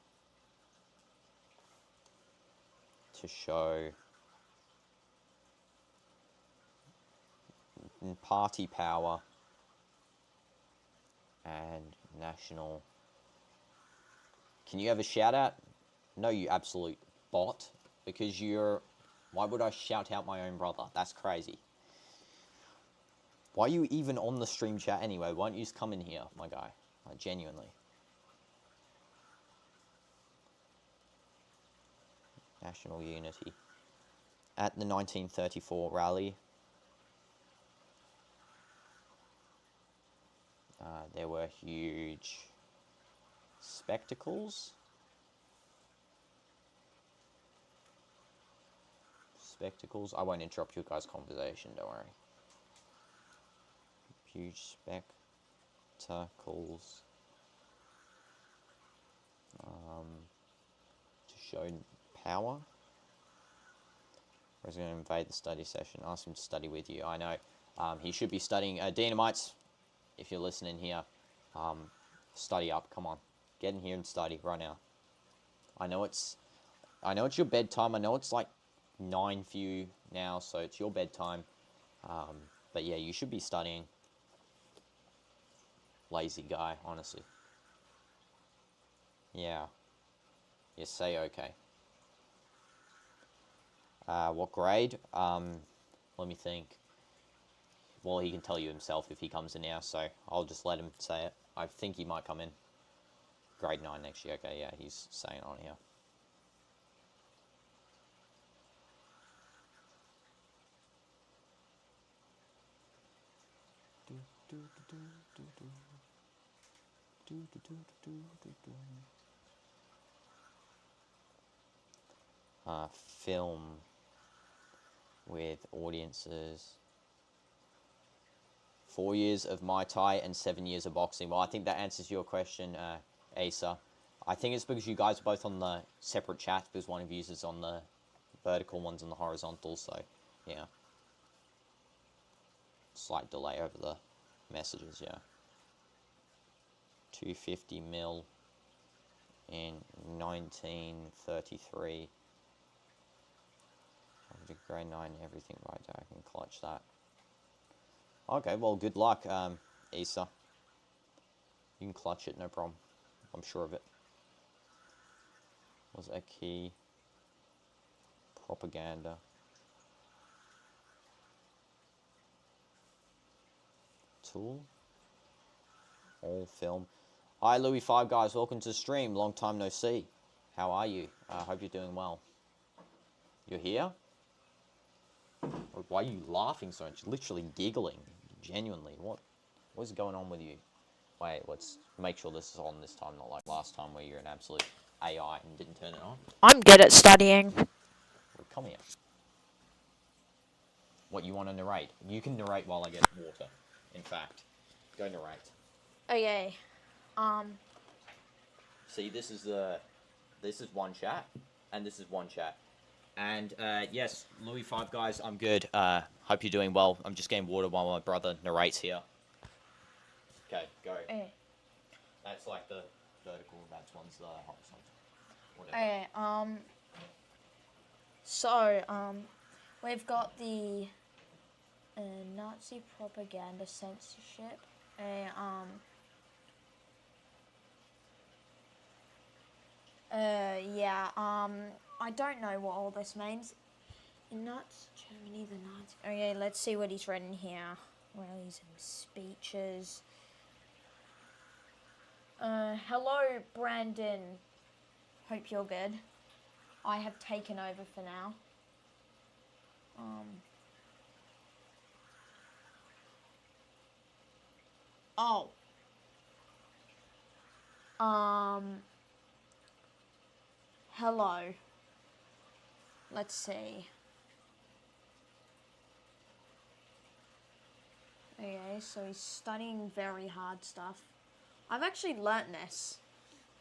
Speaker 1: to show party power and national. Can you have a shout out? No, you absolute bot, because you're. Why would I shout out my own brother? That's crazy. Why are you even on the stream chat anyway? Why don't you just come in here, my guy? Like, genuinely. National unity. At the 1934 rally, there were huge spectacles. I won't interrupt your guys' conversation, don't worry. Huge spectacles to show power. Or is he going to invade the study session? Ask him to study with you. I know. He should be studying. Dynamites, if you're listening here, study up. Come on. Get in here and study right now. I know it's your bedtime. I know it's like 9 for you now, so it's your bedtime. But yeah, you should be studying. Lazy guy, honestly. Yeah. Yes, say okay. What grade? Let me think. Well, he can tell you himself if he comes in now, so I'll just let him say it. I think he might come in. Grade 9 next year. Okay, yeah, he's saying on here. Film with audiences. 4 years of Muay Thai and 7 years of boxing. Well, I think that answers your question, Asa. I think it's because you guys are both on the separate chat, because one of you is on the vertical, one's on the horizontal, so yeah. Slight delay over the messages, yeah. 250 mil in 1933. I did grade 9, everything right there. I can clutch that. Okay, well, good luck, Issa. You can clutch it, no problem. I'm sure of it. Was a key propaganda tool. All film. Hi, Louis 5 guys. Welcome to the stream. Long time no see. How are you? I hope you're doing well. You're here? Why are you laughing so much? Literally giggling. Genuinely. What is going on with you? Wait, let's make sure this is on this time, not like last time where you're an absolute AI and didn't turn it on.
Speaker 2: I'm good at studying.
Speaker 1: Well, come here. What, you want to narrate? You can narrate while I get water, in fact. Go narrate.
Speaker 2: Okay.
Speaker 1: See, this is one chat, and this is one chat. And yes, Louis Five Guys, I'm good. Hope you're doing well. I'm just getting water while my brother narrates here. Okay, go.
Speaker 2: Okay.
Speaker 1: That's like the vertical. That one's the horizontal. Whatever.
Speaker 2: Okay. So we've got the Nazi propaganda censorship. Yeah. I don't know what all this means. In Nazi Germany, the Nazi. Okay, let's see what he's written here. Rallies and speeches. Hello, Brandon. Hope you're good. I have taken over for now. Oh. Hello. Let's see. Okay, so he's studying very hard stuff. I've actually learnt this,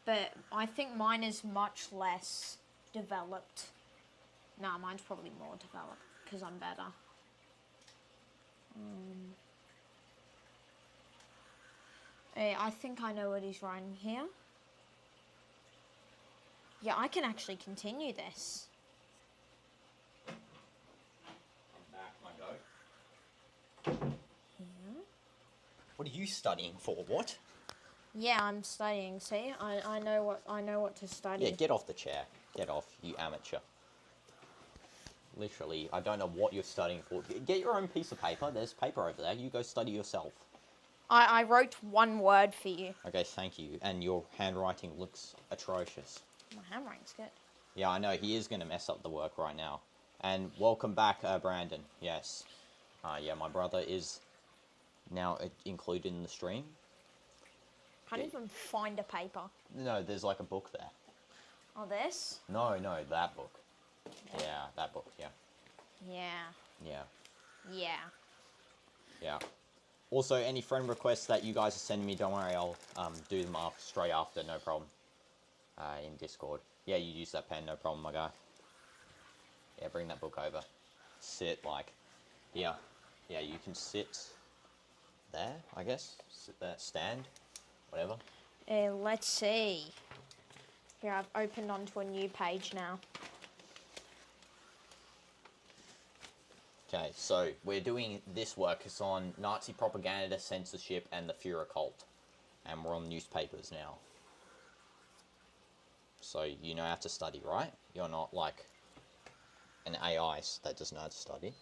Speaker 2: but I think mine is much less developed. Nah, mine's probably more developed, because I'm better. Hey, I think I know what he's writing here. Yeah, I can actually continue this.
Speaker 1: I'm back, my goat.
Speaker 2: Yeah.
Speaker 1: What are you studying for? What?
Speaker 2: Yeah, I'm studying. See, I know what to study.
Speaker 1: Yeah, get off the chair. Get off, you amateur. Literally, I don't know what you're studying for. Get your own piece of paper. There's paper over there. You go study yourself.
Speaker 2: I wrote one word for you.
Speaker 1: Okay, thank you. And your handwriting looks atrocious.
Speaker 2: My handwriting's good.
Speaker 1: Yeah, I know. He is going to mess up the work right now. And welcome back, Brandon. Yes. Yeah, my brother is now included in the stream.
Speaker 2: Can't even find a paper.
Speaker 1: No, there's like a book there.
Speaker 2: Oh, this?
Speaker 1: No, that book. Yeah, that book, yeah.
Speaker 2: Yeah.
Speaker 1: Yeah.
Speaker 2: Yeah.
Speaker 1: Yeah. Also, any friend requests that you guys are sending me, don't worry, I'll do them straight after, no problem. In Discord. Yeah, you use that pen, no problem, my guy. Yeah, bring that book over. Sit, like, here. Yeah, you can sit there, I guess. Sit there, stand, whatever.
Speaker 2: Let's see. Here, I've opened onto a new page now.
Speaker 1: Okay, so we're doing this work. It's on Nazi propaganda, censorship, and the Führer cult. And we're on newspapers now. So you know how to study, right? You're not like an AI that doesn't know how to study.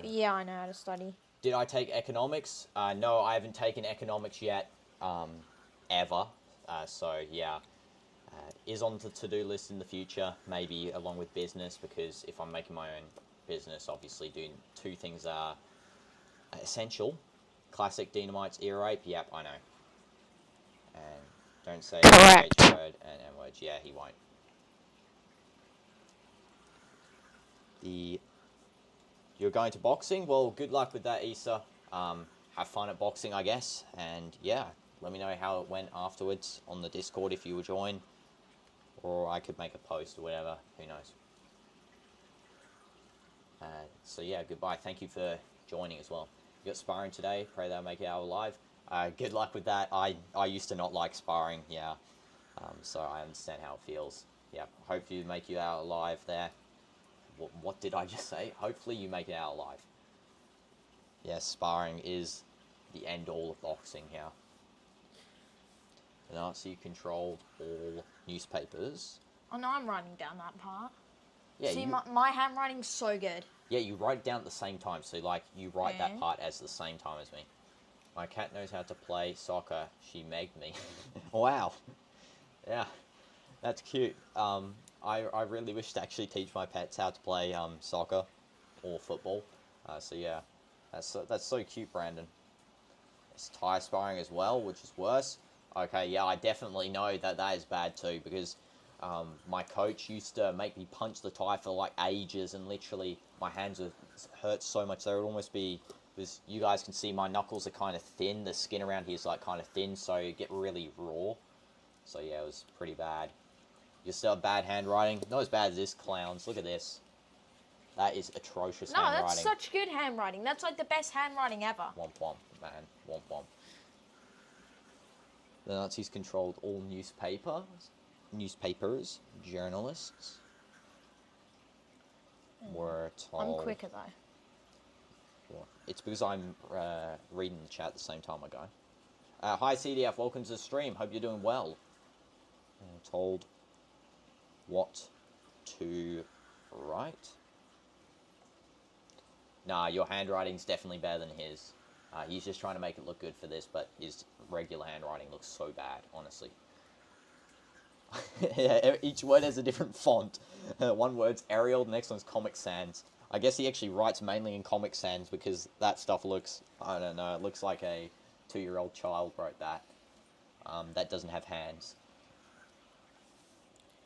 Speaker 2: Yeah, I know how to study.
Speaker 1: Did I take economics? No, I haven't taken economics yet, ever. So yeah, is on the to-do list in the future, maybe along with business, because if I'm making my own business, obviously doing two things are essential. Classic Dynamite's ear rape, yep, I know. And don't say
Speaker 2: Correct.
Speaker 1: H word and N words, yeah, he won't. You're going to boxing? Well, good luck with that, Issa. Have fun at boxing, I guess. And yeah, let me know how it went afterwards on the Discord if you will join. Or I could make a post or whatever. Who knows? So yeah, goodbye. Thank you for joining as well. You got sparring today. Pray they'll make it out alive. Good luck with that. I used to not like sparring, yeah. So I understand how it feels. Yeah, hope you make you out alive there. What did I just say? Hopefully you make it out alive. Yes, sparring is the end-all of boxing here. The Nazi controlled all newspapers.
Speaker 2: Oh no, I'm writing down that part.
Speaker 1: Yeah,
Speaker 2: see, my handwriting's so good.
Speaker 1: Yeah, you write it down at the same time. So, like, you write that part as the same time as me. My cat knows how to play soccer. She megged me. Wow. Yeah, that's cute. I really wish to actually teach my pets how to play soccer or football. So yeah, that's so cute, Brandon. It's Thai sparring as well, which is worse. Okay, yeah, I definitely know that is bad too, because my coach used to make me punch the Thai for like ages, and literally my hands would hurt so much they would almost be Because you guys can see my knuckles are kind of thin. The skin around here is like kind of thin, so you get really raw. So yeah, it was pretty bad. You still have bad handwriting? Not as bad as this clown's. Look at this. That is atrocious handwriting.
Speaker 2: No, that's such good handwriting. That's like the best handwriting ever.
Speaker 1: Womp womp, man. Womp womp. The Nazis controlled all newspapers, journalists were told...
Speaker 2: I'm quicker though.
Speaker 1: Well, it's because I'm reading the chat at the same time I go. Hi CDF, welcome to the stream. Hope you're doing well. Told what to write. Nah, your handwriting's definitely better than his. He's just trying to make it look good for this, but his regular handwriting looks so bad, honestly. Yeah, each word has a different font. One word's Arial, the next one's Comic Sans. I guess he actually writes mainly in Comic Sans because that stuff looks, I don't know, it looks like a 2-year-old child wrote that. That doesn't have hands.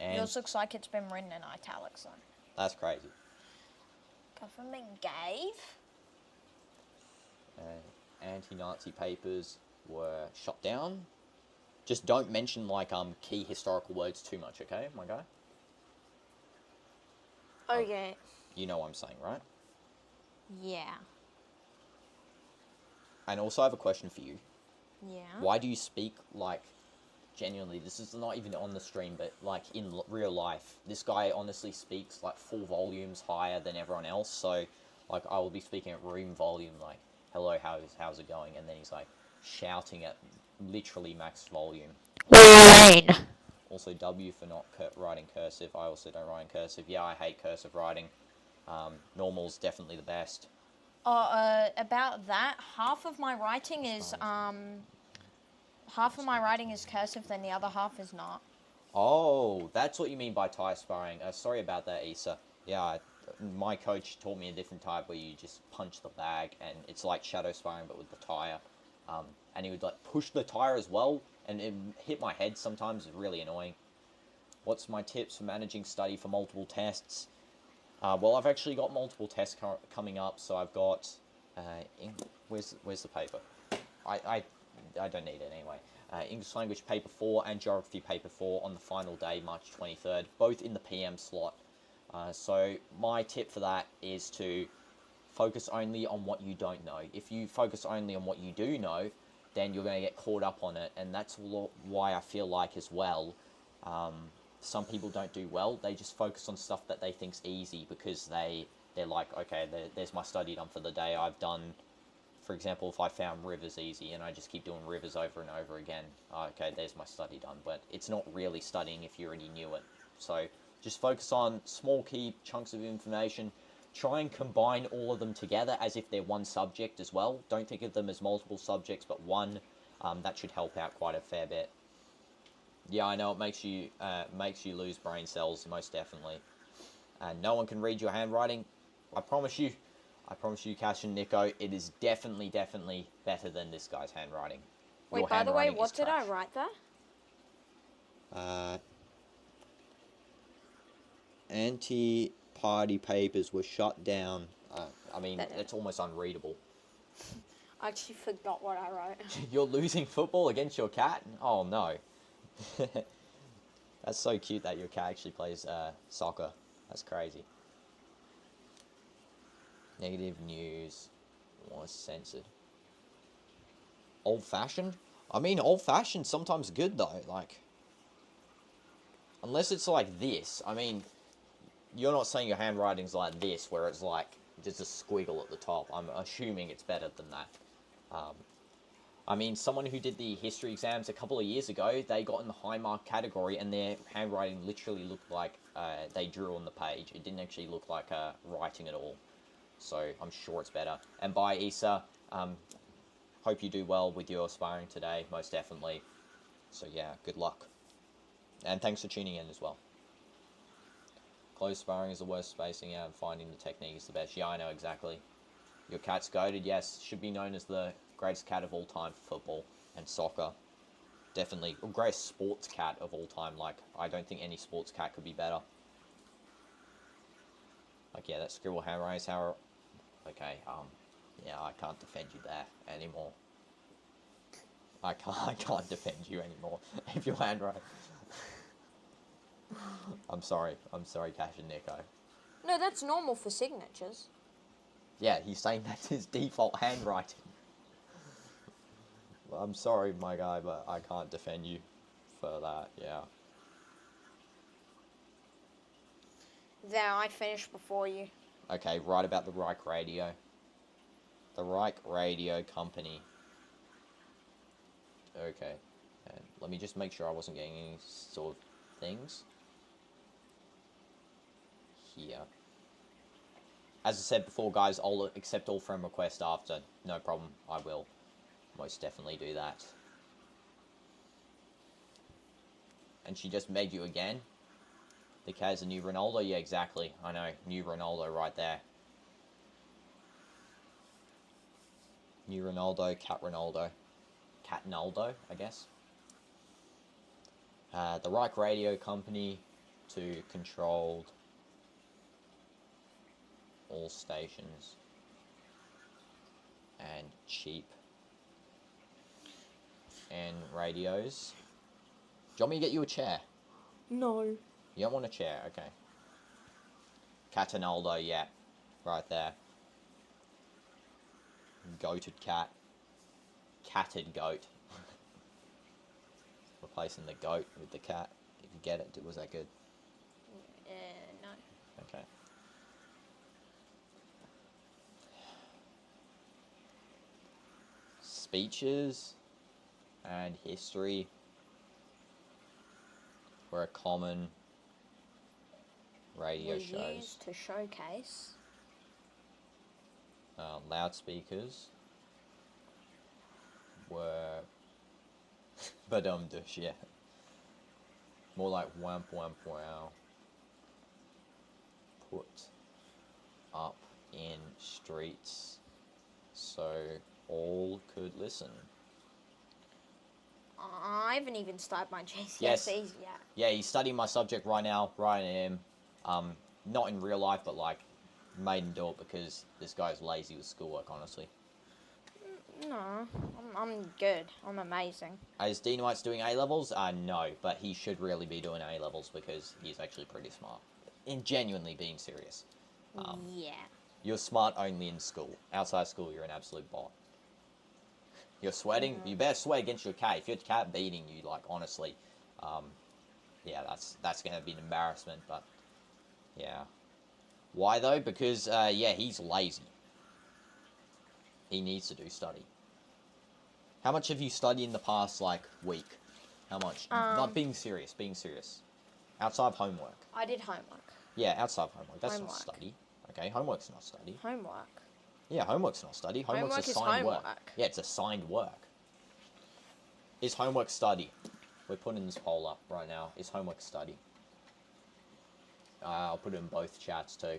Speaker 1: And
Speaker 2: Yours looks like it's been written in italics though.
Speaker 1: that's crazy.
Speaker 2: Government gave?
Speaker 1: Anti-Nazi papers were shut down. Just don't mention like key historical words too much, okay, my guy?
Speaker 2: Okay.
Speaker 1: You know what I'm saying, right?
Speaker 2: Yeah.
Speaker 1: And also I have a question for you.
Speaker 2: Yeah.
Speaker 1: Why do you speak like, genuinely, this is not even on the stream, but like in real life, this guy honestly speaks like 4 volumes higher than everyone else, so like I will be speaking at room volume, like, hello, how's it going? And then he's like shouting at literally max volume.
Speaker 2: Rain.
Speaker 1: Also W for not writing cursive. I also don't write in cursive. Yeah, I hate cursive writing. Normal's definitely the best.
Speaker 2: About that, half of my writing is cursive, then the other half is not.
Speaker 1: Oh, that's what you mean by tie sparring. Sorry about that, Issa. Yeah, my coach taught me a different type where you just punch the bag, and it's like shadow sparring but with the tire. And he would like push the tire as well, and it hit my head sometimes. It's really annoying. What's my tips for managing study for multiple tests? Well, I've actually got multiple tests coming up, so I've got... where's the paper? I don't need it anyway. English Language Paper 4 and Geography Paper 4 on the final day, March 23rd, both in the PM slot. So my tip for that is to focus only on what you don't know. If you focus only on what you do know, then you're going to get caught up on it, and that's why I feel like as well, some people don't do well. They just focus on stuff that they think's easy because they're like, okay, there's my study done for the day. I've done, for example, if I found rivers easy and I just keep doing rivers over and over again, okay, there's my study done. But it's not really studying if you already knew it. So just focus on small key chunks of information. Try and combine all of them together as if they're one subject as well. Don't think of them as multiple subjects, but one. That should help out quite a fair bit. Yeah, I know it makes you lose brain cells, most definitely. And no one can read your handwriting. I promise you, Cash and Nico, it is definitely better than this guy's handwriting.
Speaker 2: Wait, by the way, what did I write there?
Speaker 1: Anti-party papers were shut down. I mean, it's almost unreadable.
Speaker 2: I actually forgot what I wrote.
Speaker 1: You're losing football against your cat? Oh, no. That's so cute that your cat actually plays soccer. That's crazy. Negative news was censored. Old-fashioned? I mean, old-fashioned sometimes good, though. Like, unless it's like this. I mean, you're not saying your handwriting's like this, where it's like there's a squiggle at the top. I'm assuming it's better than that. I mean, someone who did the history exams a couple of years ago, they got in the high mark category, and their handwriting literally looked like they drew on the page. It didn't actually look like writing at all. So I'm sure it's better. And bye, Issa. Hope you do well with your sparring today, most definitely. So yeah, good luck. And thanks for tuning in as well. Close sparring is the worst spacing out, and finding the technique is the best. Yeah, I know exactly. Your cat's goated, yes. Should be known as the greatest cat of all time for football and soccer. Definitely. Or greatest sports cat of all time. Like, I don't think any sports cat could be better. Like, yeah, that scribble handwriting is how... Okay, Yeah, I can't defend you there anymore. I can't defend you anymore if your handwriting. I'm sorry, Cash and Nico.
Speaker 2: No, that's normal for signatures.
Speaker 1: Yeah, he's saying that's his default handwriting. Well, I'm sorry, my guy, but I can't defend you for that, yeah.
Speaker 2: There, I finished before you.
Speaker 1: Okay, right about the Reich Radio. The Reich Radio Company. Okay, and let me just make sure I wasn't getting any sort of things. Here. As I said before, guys, I'll accept all friend requests after. No problem, I will most definitely do that. And she just made you again? The cat is a new Ronaldo? Yeah, exactly. I know, new Ronaldo right there. New Ronaldo, Cat Ronaldo. Cat Naldo, I guess. The Reich Radio Company to control all stations and cheap and radios. Do you want me to get you a chair?
Speaker 2: No.
Speaker 1: You don't want a chair, okay. Catanaldo, yeah, right there. Goated cat. Catted goat. Replacing the goat with the cat. If you get it, was that good?
Speaker 2: No.
Speaker 1: Okay. Speeches and history were a common radio
Speaker 2: Were
Speaker 1: shows.
Speaker 2: used to showcase.
Speaker 1: Loudspeakers were badum-dush, yeah. More like whamp whamp wow. Put up in streets so all could listen.
Speaker 2: I haven't even started my GCSEs
Speaker 1: Yes.
Speaker 2: yet.
Speaker 1: Yeah, he's studying my subject right now, right in him. Not in real life, but like made him do it because this guy's lazy with schoolwork, honestly.
Speaker 2: No, I'm good. I'm amazing.
Speaker 1: Is Dinoites doing A-levels? No, but he should really be doing A-levels because he's actually pretty smart. In genuinely being serious.
Speaker 2: Yeah.
Speaker 1: You're smart only in school. Outside school, you're an absolute bot. You're sweating? You better sweat against your cat. If your cat beating you, like, honestly, yeah, that's going to be an embarrassment, but, yeah. Why, though? Because, yeah, he's lazy. He needs to do study. How much have you studied in the past, like, week? How much? Not being serious, being serious. Outside of homework.
Speaker 2: I did homework.
Speaker 1: Yeah, outside of homework. That's
Speaker 2: Homework.
Speaker 1: not study. Okay, homework's not study.
Speaker 2: Homework.
Speaker 1: Yeah, homework's not study. Homework's
Speaker 2: Homework is
Speaker 1: assigned work.
Speaker 2: homework.
Speaker 1: Yeah, it's assigned work. Is homework study? We're putting this poll up right now. Is homework study? I'll put it in both chats too.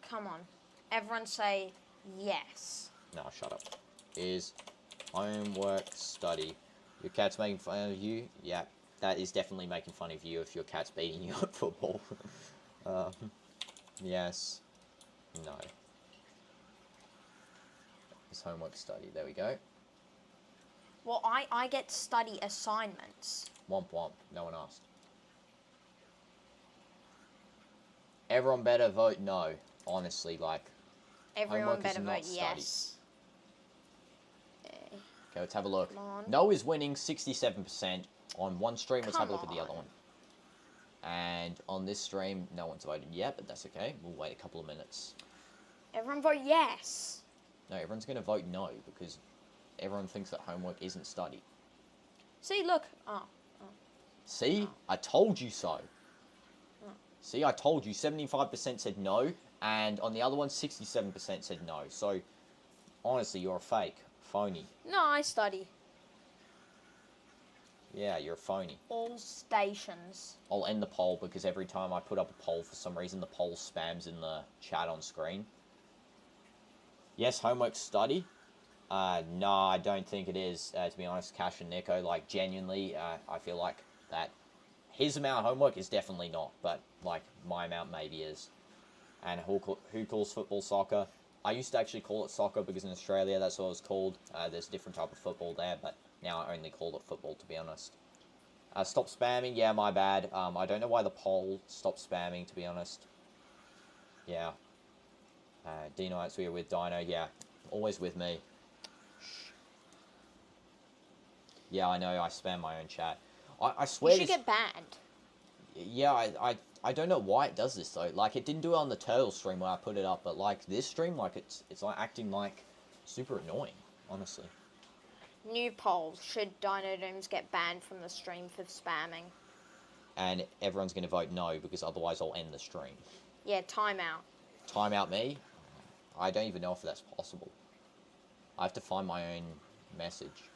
Speaker 2: Come on. Everyone say yes.
Speaker 1: No, shut up. Is homework study? Your cat's making fun of you? Yeah, that is definitely making fun of you if your cat's beating you at football. Yes. No. Is homework study? There we go.
Speaker 2: Well, I get study assignments.
Speaker 1: Womp womp. No one asked. Everyone better vote no. Honestly, like.
Speaker 2: Everyone
Speaker 1: Homework is
Speaker 2: better
Speaker 1: not
Speaker 2: vote
Speaker 1: study.
Speaker 2: yes.
Speaker 1: Okay, let's have a look.
Speaker 2: Come on.
Speaker 1: No is winning 67% on one stream. Let's have a look at the
Speaker 2: Come
Speaker 1: other one. And on this stream, no one's voted yet, but that's okay. We'll wait a couple of minutes.
Speaker 2: Everyone vote yes.
Speaker 1: No, everyone's going to vote no because everyone thinks that homework isn't study.
Speaker 2: See, look. Oh.
Speaker 1: See? I told you so. See, I told you. 75% said no, and on the other one, 67% said no. So, honestly, you're a fake. Phony.
Speaker 2: No, I study.
Speaker 1: Yeah, you're a phony.
Speaker 2: All stations.
Speaker 1: I'll end the poll because every time I put up a poll, for some reason, the poll spams in the chat on screen. Yes, homework study. No, I don't think it is. To be honest, Cash and Nico, like, genuinely, I feel like that his amount of homework is definitely not, but, like, my amount maybe is. And who calls football soccer? I used to actually call it soccer because in Australia that's what it was called. There's a different type of football there, but now I only call it football, to be honest. Stop spamming, yeah, my bad. I don't know why the poll stopped spamming, to be honest. Yeah. DinoDoomz, we are with Dino, yeah. Always with me. Yeah, I know, I spam my own chat. I swear
Speaker 2: You should get banned.
Speaker 1: Yeah, I don't know why it does this, though. Like, it didn't do it on the Turtle stream where I put it up, but, like, this stream, like, it's like, acting, like, super annoying, honestly.
Speaker 2: New poll. Should DinoDoomz get banned from the stream for spamming?
Speaker 1: And everyone's going to vote no, because otherwise I'll end the stream.
Speaker 2: Yeah, timeout.
Speaker 1: Time out me? I don't even know if that's possible. I have to find my own message.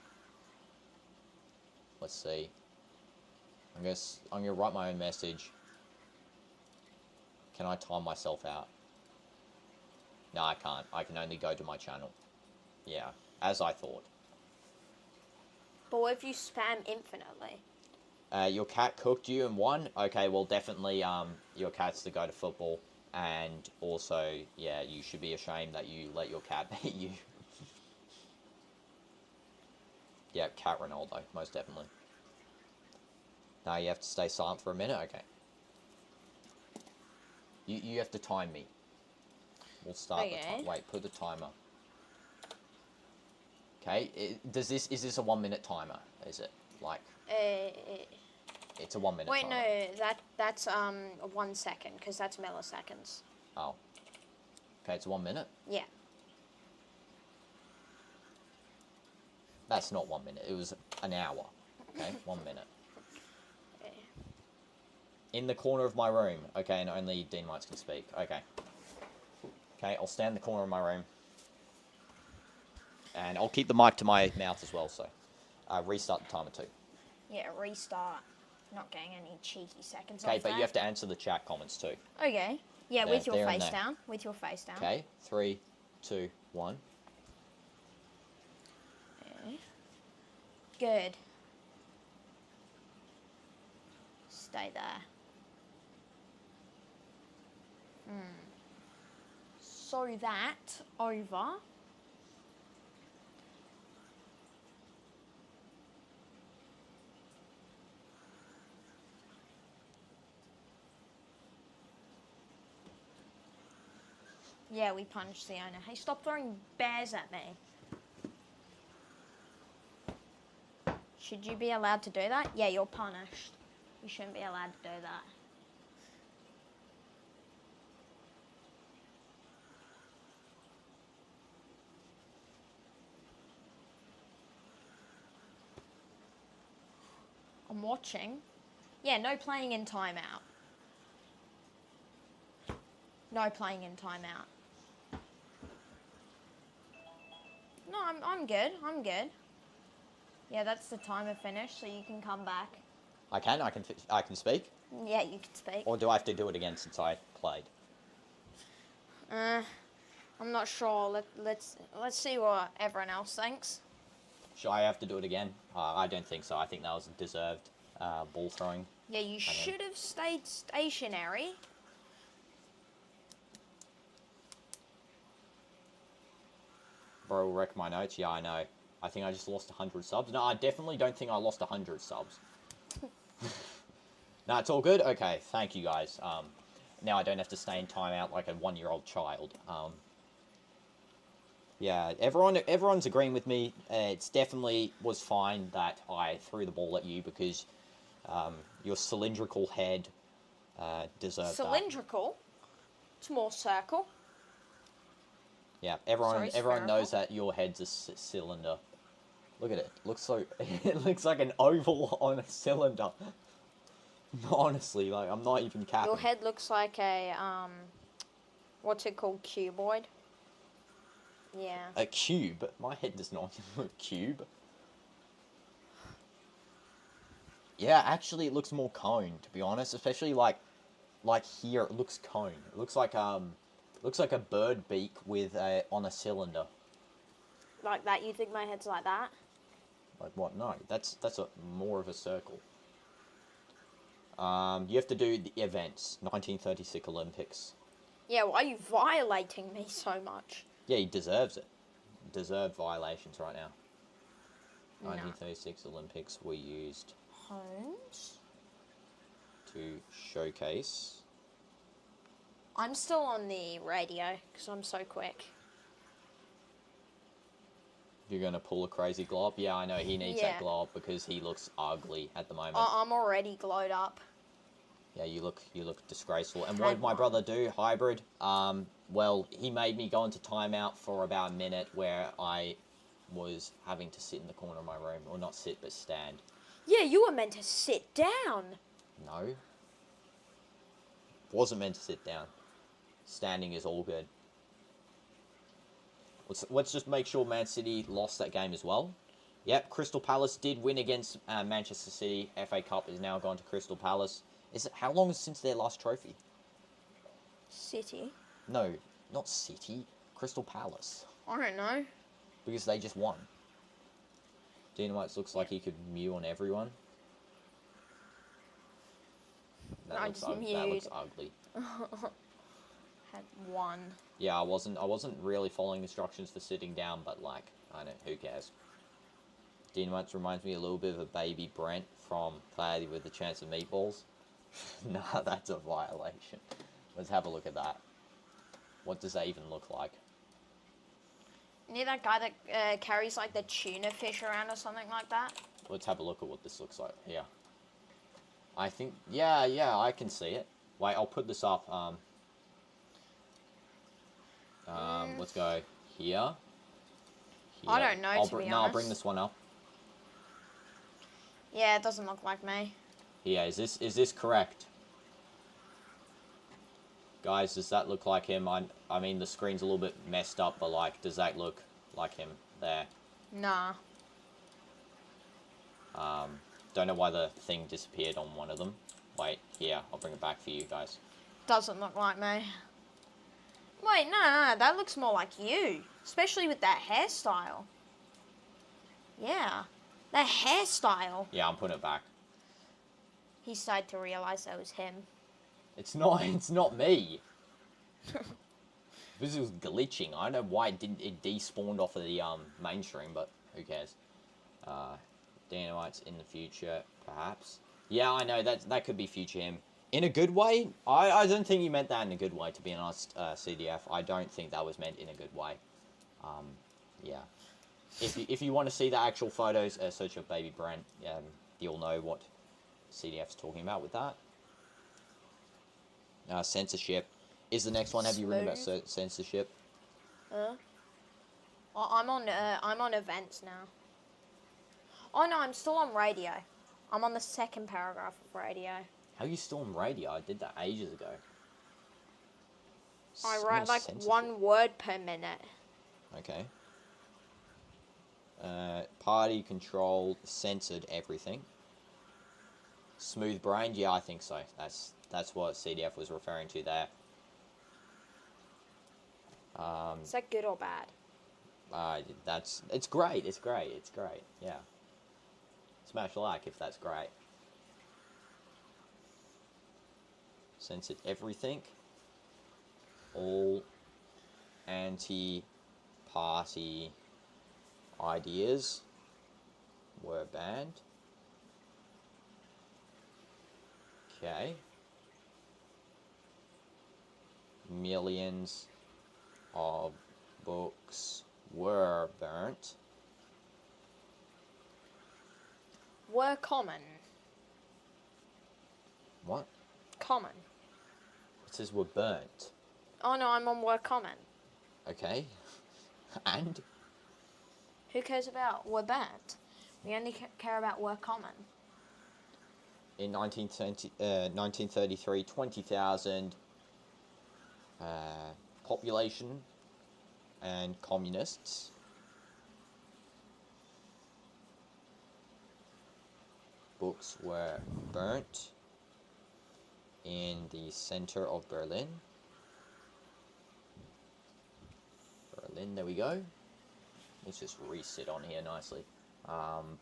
Speaker 1: Let's see. I'm gonna write my own message. Can I time myself out? No, I can't. I can only go to my channel. Yeah, as I thought.
Speaker 2: But what if you spam infinitely?
Speaker 1: Your cat cooked you and won? Okay, well, definitely, your cat's to go to football. And also, yeah, you should be ashamed that you let your cat beat you. Yeah, cat Ronaldo, most definitely. Now you have to stay silent for a minute? Okay. You have to time me. We'll start the time. Wait, put the timer. Okay, is this a 1 minute timer? Is it? Like... It's a 1 minute
Speaker 2: Wait,
Speaker 1: timer.
Speaker 2: no, that's 1 second, because that's milliseconds.
Speaker 1: Oh. Okay, it's 1 minute?
Speaker 2: Yeah.
Speaker 1: That's not 1 minute. It was an hour. Okay, 1 minute. In the corner of my room. Okay, and only DinoDoomz can speak. Okay. Okay, I'll stand in the corner of my room. And I'll keep the mic to my mouth as well, so... restart the timer too.
Speaker 2: Yeah, restart. Not getting any cheeky seconds
Speaker 1: Okay,
Speaker 2: off
Speaker 1: but
Speaker 2: that.
Speaker 1: you have to answer the chat comments too.
Speaker 2: Okay. Yeah,
Speaker 1: There,
Speaker 2: with your
Speaker 1: there and
Speaker 2: face
Speaker 1: there.
Speaker 2: down. With your face down.
Speaker 1: Okay, 3, 2, 1.
Speaker 2: Okay. Good. Stay there. So that over. Yeah, we punched the owner. Hey, stop throwing bears at me. Should you be allowed to do that? Yeah, you're punished. You shouldn't be allowed to do that. I'm watching. Yeah, no playing in timeout. No playing in timeout. No, I'm good. I'm good. Yeah, that's the timer finished, so you can come back.
Speaker 1: I can speak?
Speaker 2: Yeah, you can speak.
Speaker 1: Or do I have to do it again since I played?
Speaker 2: I'm not sure. Let's see what everyone else thinks.
Speaker 1: Should I have to do it again? I don't think so. I think that was a deserved ball throwing.
Speaker 2: Yeah, you should have stayed stationary.
Speaker 1: Bro, wreck my notes. Yeah, I know. I think I just lost 100 subs. No, I definitely don't think I lost 100 subs. No, it's all good? Okay, thank you guys. Now I don't have to stay in timeout like a 1-year-old child. Yeah, everyone's agreeing with me. It's definitely was fine that I threw the ball at you because your cylindrical head deserved that.
Speaker 2: Cylindrical? It's more circle.
Speaker 1: Yeah, everyone knows that your head's a cylinder. Look at it. It looks like an oval on a cylinder. Honestly, like, I'm not even capping.
Speaker 2: Your head looks like a, what's it called, cuboid? Yeah.
Speaker 1: A cube? My head does not look a cube. Yeah, actually, it looks more cone, to be honest. Especially, like here, it looks cone. It looks like a bird beak with on a cylinder.
Speaker 2: Like that? You think my head's like that?
Speaker 1: Like what? No, that's more of a circle. You have to do the events. 1936 Olympics.
Speaker 2: Yeah, why are you violating me so much?
Speaker 1: Yeah, he deserves it. Deserved violations right now.
Speaker 2: No.
Speaker 1: 1936 Olympics were used
Speaker 2: Homes.
Speaker 1: to showcase.
Speaker 2: I'm still on the radio because I'm so quick.
Speaker 1: You're gonna pull a crazy glob? Yeah, I know he needs
Speaker 2: Yeah.
Speaker 1: that glob because he looks ugly at the moment.
Speaker 2: I'm already glowed up.
Speaker 1: Yeah, you look disgraceful. And what did my brother do? Hybrid. Well, he made me go into timeout for about a minute where I was having to sit in the corner of my room, or not sit but stand.
Speaker 2: Yeah, you were meant to sit down.
Speaker 1: No. Wasn't meant to sit down. Standing is all good. Let's just make sure Man City lost that game as well. Yep, Crystal Palace did win against Manchester City. FA Cup is now gone to Crystal Palace. How long since their last trophy?
Speaker 2: City?
Speaker 1: No, not City. Crystal Palace.
Speaker 2: I don't know.
Speaker 1: Because they just won. DinoDoomz looks like he could mew on everyone. That looks ugly.
Speaker 2: Had one.
Speaker 1: Yeah, I wasn't really following instructions for sitting down, but like, I don't. Who cares? DinoDoomz reminds me a little bit of a baby Brent from Cloudy with a Chance of Meatballs. Nah, that's a violation. Let's have a look at that. What does that even look like?
Speaker 2: You know that guy that carries like the tuna fish around or something like that?
Speaker 1: Let's have a look at what this looks like here. I think, yeah, I can see it. Wait, I'll put this up. Let's go here.
Speaker 2: I don't know, to be honest.
Speaker 1: I'll bring this one up.
Speaker 2: Yeah, it doesn't look like me.
Speaker 1: Yeah, is this correct? Guys, does that look like him? I mean, the screen's a little bit messed up, but like, does that look like him there?
Speaker 2: Nah.
Speaker 1: Don't know why the thing disappeared on one of them. Wait, here, I'll bring it back for you guys.
Speaker 2: Doesn't look like me. Wait, no, that looks more like you. Especially with that hairstyle. Yeah, that hairstyle.
Speaker 1: Yeah, I'm putting it back.
Speaker 2: He started to realise that was him.
Speaker 1: It's not me. This was glitching. I don't know why it despawned off of the mainstream, but who cares? DinoDoomz in the future, perhaps. Yeah, I know that could be future him. In a good way? I don't think you meant that in a good way, to be honest, CDF. I don't think that was meant in a good way. Yeah. If you want to see the actual photos, search up Baby Brent. You'll know what CDF's talking about with that. Censorship is the next one. Have you written about censorship?
Speaker 2: Well, I'm on events now. Oh no, I'm still on radio. I'm on the second paragraph of radio.
Speaker 1: How are you still on radio? I did that ages ago.
Speaker 2: I write like 1 word per minute.
Speaker 1: Okay. Party controlled, censored everything. Smooth brained? Yeah, I think so. That's what CDF was referring to there.
Speaker 2: Is that good or bad?
Speaker 1: It's great. It's great. Yeah. Smash like if that's great. Censored everything. All anti-party ideas were banned. Okay. Millions of books were burnt.
Speaker 2: Were common.
Speaker 1: What?
Speaker 2: Common.
Speaker 1: It says were burnt.
Speaker 2: Oh no, I'm on were common.
Speaker 1: Okay. And?
Speaker 2: Who cares about were burnt? We only care about were common.
Speaker 1: In 1933, 20,000 population and communists. Books were burnt in the center of Berlin. There we go. Let's just resit on here nicely. And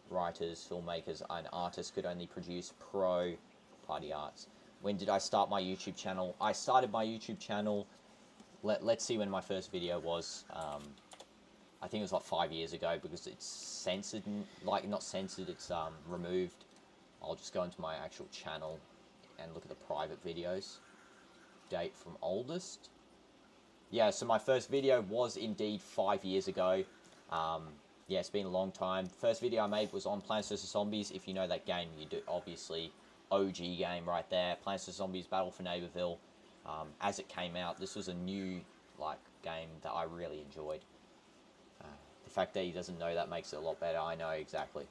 Speaker 1: writers, filmmakers, and artists could only produce pro-party arts. When did I start my YouTube channel? I started my YouTube channel let's see when my first video was. I think it was like 5 years ago because it's censored, like not censored, it's removed. I'll just go into my actual channel and look at the private videos. Date from oldest. Yeah, so my first video was indeed 5 years ago. Yeah, it's been a long time. First video I made was on Plants vs Zombies. If you know that game, you do obviously OG game right there. Plants vs Zombies Battle for Neighborville. As it came out, this was a new game that I really enjoyed. The fact that he doesn't know that makes it a lot better. I know exactly.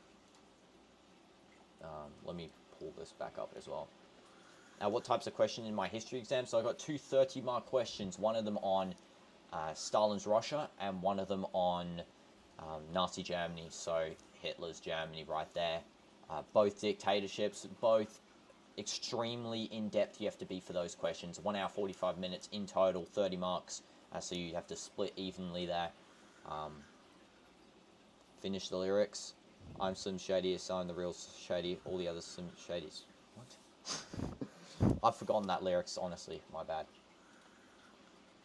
Speaker 1: Let me pull this back up as well. Now, what types of questions in my history exam? So I got two 30-mark questions. One of them on Stalin's Russia and one of them on Nazi Germany. So Hitler's Germany right there. Both dictatorships, both extremely in-depth you have to be for those questions. 1 hour 45 minutes in total, 30 marks. So you have to split evenly there. Finish the lyrics. I'm Slim Shady, son, the real Shady. All the other Slim Shadys. What? I've forgotten that lyrics, honestly. My bad.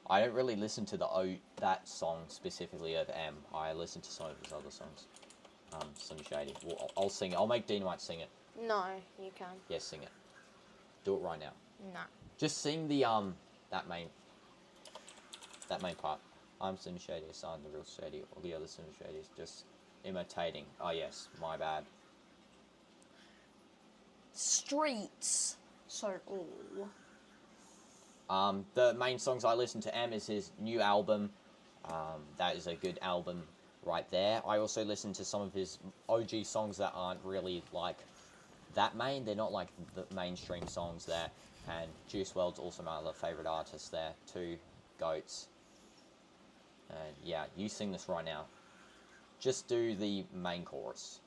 Speaker 1: I don't really listen to that song specifically of M. I listen to some of his other songs. Slim Shady. Well, I'll sing it. I'll make Dynamite sing it.
Speaker 2: No, you can.
Speaker 1: Yes, sing it. Do it right now.
Speaker 2: No.
Speaker 1: Just sing the that main part. I'm Slim Shady, son, the real Shady. All the other Slim Shadys. Just imitating. Oh yes, my bad.
Speaker 2: Streets. So all.
Speaker 1: The main songs I listen to M is his new album. That is a good album right there. I also listen to some of his OG songs that aren't really like that main. They're not like the mainstream songs there. And Juice WRLD's also my other favourite artist there. Two goats. And yeah, you sing this right now. Just do the main chorus.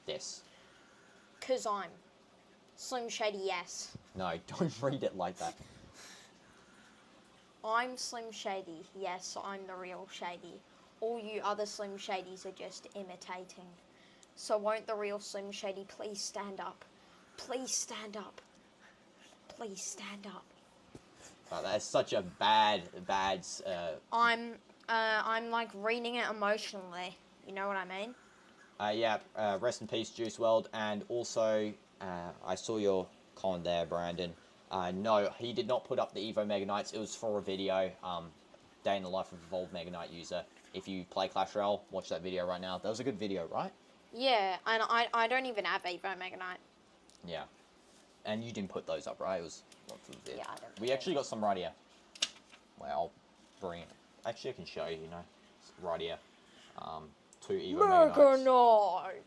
Speaker 1: This.
Speaker 2: 'Cause I'm Slim Shady, yes.
Speaker 1: No, don't read it like that.
Speaker 2: I'm Slim Shady, yes, I'm the real Shady. All you other Slim Shadys are just imitating. So won't the real Slim Shady please stand up? Please stand up. Please stand up.
Speaker 1: Oh, that's such a bad.
Speaker 2: I'm like reading it emotionally. You know what I mean?
Speaker 1: Yeah. Rest in peace, Juice WRLD, and also I saw your comment there, Brandon. No, he did not put up the Evo Mega Knights. It was for a video. Day in the life of Evolved Mega Knight user. If you play Clash Royale, watch that video right now. That was a good video, right?
Speaker 2: Yeah, and I don't even have Evo Mega Knight.
Speaker 1: Yeah. And you didn't put those up, right? It was not for the video.
Speaker 2: Yeah, I don't.
Speaker 1: We actually got some right here. Well, I'll bring it. Actually, I can show you, It's right here. Two Evo Mega Knights.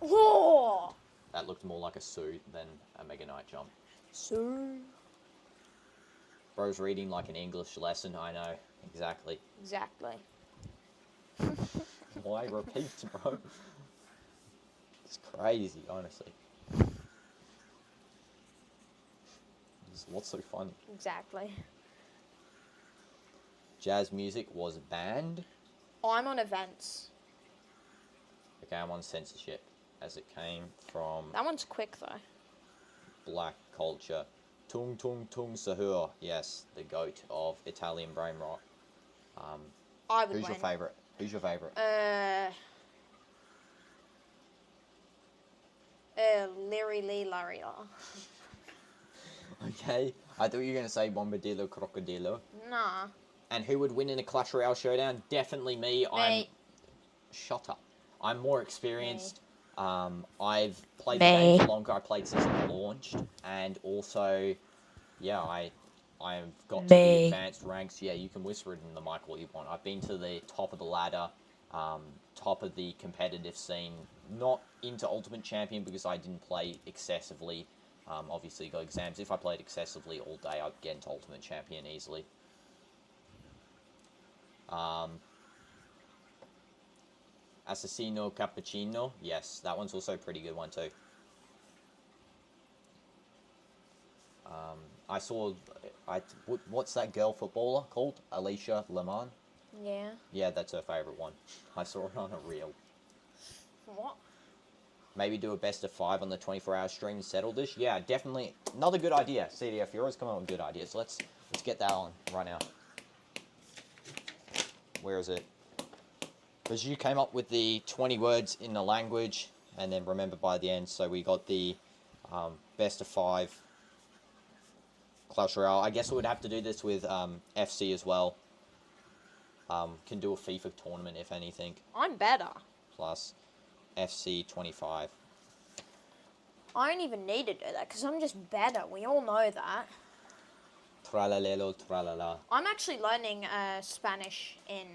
Speaker 2: Oh!
Speaker 1: That looked more like a suit than a Mega Knight jump.
Speaker 2: Suit.
Speaker 1: Bro's reading like an English lesson, I know. Exactly.
Speaker 2: Exactly.
Speaker 1: Why repeat, bro? It's crazy, honestly. What's so funny?
Speaker 2: Exactly.
Speaker 1: Jazz music was banned.
Speaker 2: I'm on events.
Speaker 1: Okay, I'm on censorship, as it came from
Speaker 2: That one's quick though.
Speaker 1: black culture. Tung Tung Tung Sahur. Yes, the goat of Italian brain rot.
Speaker 2: I would
Speaker 1: Who's
Speaker 2: win.
Speaker 1: your favourite? Who's your favourite?
Speaker 2: Larry Lee Laria.
Speaker 1: Okay, I thought you were going to say Bombadillo Crocodillo.
Speaker 2: Nah.
Speaker 1: And who would win in a Clash Royale showdown? Definitely me. Shut up. I'm more experienced. I've played the game for longer. I played since it launched. And also, yeah, I've got to the advanced ranks. Yeah, you can whisper it in the mic all you want. I've been to the top of the ladder, top of the competitive scene. Not into Ultimate Champion because I didn't play excessively. Obviously, got exams. If I played excessively all day, I'd get into Ultimate Champion easily. Assassino Cappuccino. Yes, that one's also a pretty good one too. I saw... what's that girl footballer called? Alicia Lemon?
Speaker 2: Yeah.
Speaker 1: Yeah, that's her favourite one. I saw it on a reel.
Speaker 2: What?
Speaker 1: Maybe do a best of 5 on the 24-hour stream and settle this. Yeah, definitely. Another good idea. CDF, you're always coming up with good ideas. Let's Let's get that on right now. Where is it? Because you came up with the 20 words in the language, and then remember by the end. So we got the best of 5 Clash Royale. I guess we would have to do this with FC as well. Can do a FIFA tournament if anything.
Speaker 2: I'm better.
Speaker 1: Plus FC 25.
Speaker 2: I don't even need to do that because I'm just better. We all know that.
Speaker 1: Tralalelo, tralala.
Speaker 2: I'm actually learning Spanish in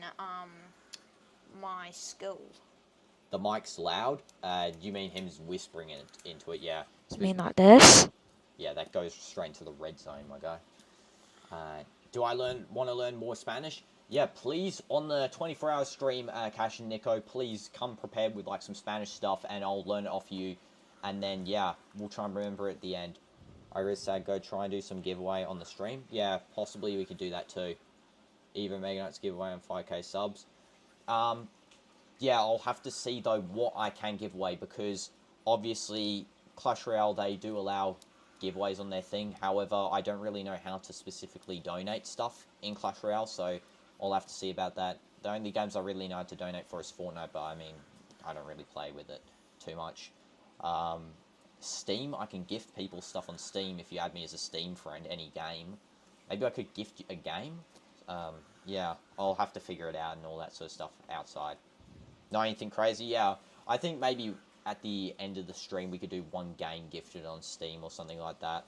Speaker 2: my school.
Speaker 1: The mic's loud. You mean him whispering into it? Yeah.
Speaker 2: You mean like this?
Speaker 1: Yeah, that goes straight into the red zone, my guy. Do I want to learn more Spanish? Yeah, please, on the 24-hour stream, Cash and Nico, please come prepared with like some Spanish stuff, and I'll learn it off you. And then, yeah, we'll try and remember it at the end. I really said go try and do some giveaway on the stream. Yeah, possibly we could do that too. Even Mega Knights giveaway on 5k subs. Yeah, I'll have to see though what I can give away, because obviously Clash Royale, they do allow giveaways on their thing. However, I don't really know how to specifically donate stuff in Clash Royale, so I'll have to see about that. The only games I really know how to donate for is Fortnite, but I mean, I don't really play with it too much. Steam, I can gift people stuff on Steam if you add me as a Steam friend, any game. Maybe I could gift you a game. Yeah, I'll have to figure it out and all that sort of stuff outside. Not anything crazy, yeah. I think maybe at the end of the stream we could do one game gifted on Steam or something like that.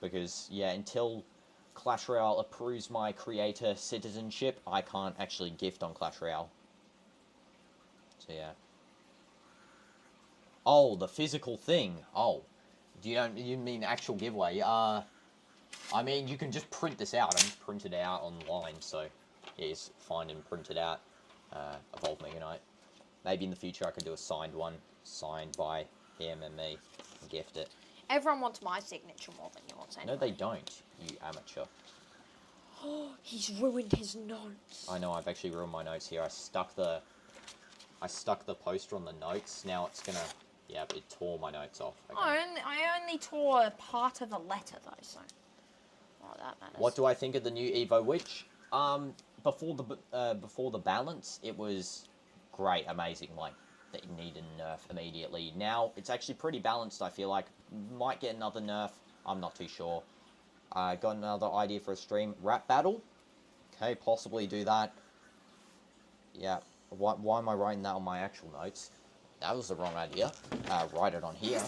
Speaker 1: Because, yeah, until Clash Royale approves my creator citizenship, I can't actually gift on Clash Royale. So, yeah. Oh, the physical thing. Oh, you mean actual giveaway? I mean, you can just print this out. I'm just printed out online, so yeah, just find and print it out. Evolve Mega Knight. Maybe in the future I could do a signed one, signed by him and me, and gift it.
Speaker 2: Everyone wants my signature more than yours. Anyway.
Speaker 1: No, they don't. You amateur.
Speaker 2: He's ruined his notes.
Speaker 1: I know. I've actually ruined my notes here. I stuck the poster on the notes. Now it's gonna. Yeah, it tore my notes off. Okay.
Speaker 2: I only tore a part of a letter though, so. Oh, that matters.
Speaker 1: What do I think of the new Evo Witch? Before the balance, it was great, amazing. Like, that needed a nerf immediately. Now it's actually pretty balanced. I feel like might get another nerf. I'm not too sure. I got another idea for a stream. Rap battle. Okay, possibly do that. Yeah. Why am I writing that on my actual notes? That was the wrong idea. Write it on here.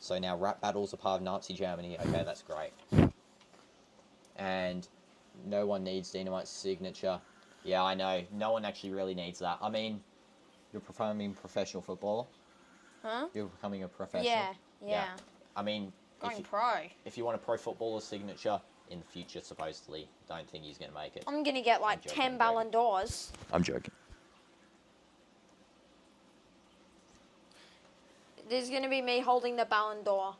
Speaker 1: So now rap battles are part of Nazi Germany. Okay, that's great. And no one needs Dynamite's signature. Yeah, I know. No one actually really needs that. I mean, you're becoming a professional footballer.
Speaker 2: Huh?
Speaker 1: You're becoming a professional.
Speaker 2: Yeah.
Speaker 1: I mean,
Speaker 2: Going pro.
Speaker 1: If you want a pro footballer's signature in the future, supposedly, don't think he's going to make it.
Speaker 2: I'm going to get like 10 Ballon d'Ors.
Speaker 1: I'm joking.
Speaker 2: There's going to be me holding the Ballon d'Or.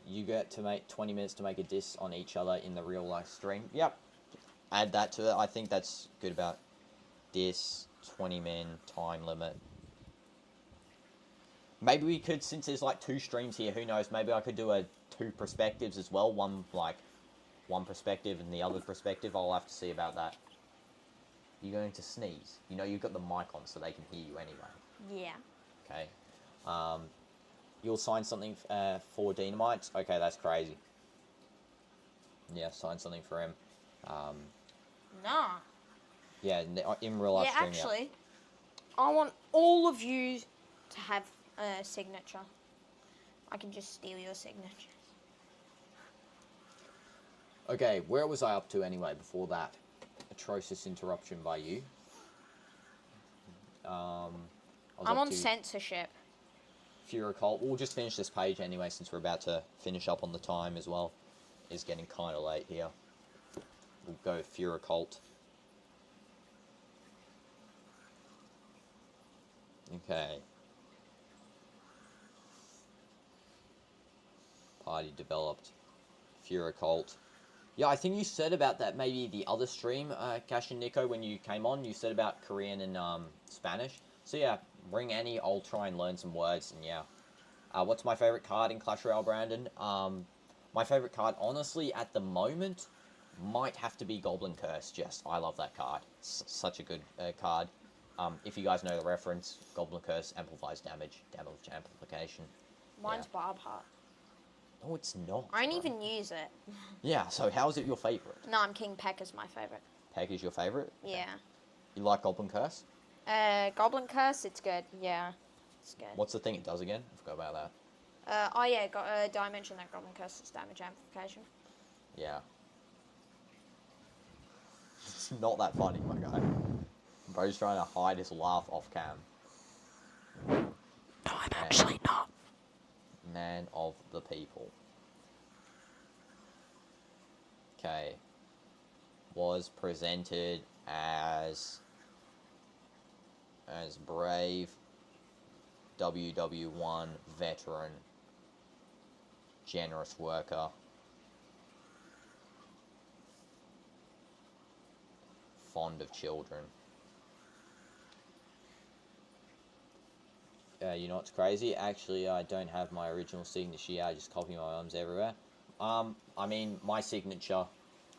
Speaker 1: You get to make 20 minutes to make a diss on each other in the real life stream. Yep. Add that to it. I think that's good about diss, 20-min time limit. Maybe we could, since there's like 2 streams here, who knows, maybe I could do 2 perspectives as well. One perspective and the other perspective. I'll have to see about that. You're going to sneeze. You know you've got the mic on so they can hear you anyway.
Speaker 2: Yeah.
Speaker 1: Okay. You'll sign something for Dynamite? Okay, that's crazy. Yeah, sign something for him.
Speaker 2: Nah.
Speaker 1: Yeah, in real life stream.
Speaker 2: Yeah, actually, I want all of you to have a signature. I can just steal your signature.
Speaker 1: Okay, where was I up to anyway before that? Atrocious interruption by you.
Speaker 2: I'm on censorship.
Speaker 1: Fury Cult. We'll just finish this page anyway, since we're about to finish up on the time as well. It's getting kind of late here. We'll go Fury Cult. Okay. Party developed. Fury Cult. Yeah, I think you said about that maybe the other stream, Cash and Nico, when you came on. You said about Korean and Spanish. So yeah, bring any. I'll try and learn some words, and yeah. What's my favorite card in Clash Royale, Brandon? My favorite card, honestly, at the moment, might have to be Goblin Curse. Just, I love that card. It's such a good card. If you guys know the reference, Goblin Curse amplifies damage amplification.
Speaker 2: Mine's Barb Heart.
Speaker 1: No, it's not.
Speaker 2: I don't
Speaker 1: bro.
Speaker 2: even use it.
Speaker 1: Yeah, so how is it your favorite?
Speaker 2: No, I'm King Pekka's my favorite.
Speaker 1: Peck is your favorite?
Speaker 2: Yeah.
Speaker 1: You like Goblin Curse?
Speaker 2: Goblin Curse, it's good. Yeah, it's good.
Speaker 1: What's the thing it does again? I forgot about that.
Speaker 2: Did I mention that Goblin Curse is damage amplification?
Speaker 1: Yeah. It's not that funny, my guy. Bro's trying to hide his laugh off cam.
Speaker 2: No, I'm actually not.
Speaker 1: Man of the people. Okay. Was presented as brave WW1 veteran, generous worker, fond of children. You know what's crazy? Actually, I don't have my original signature here. I just copy my mum's everywhere. I mean, my signature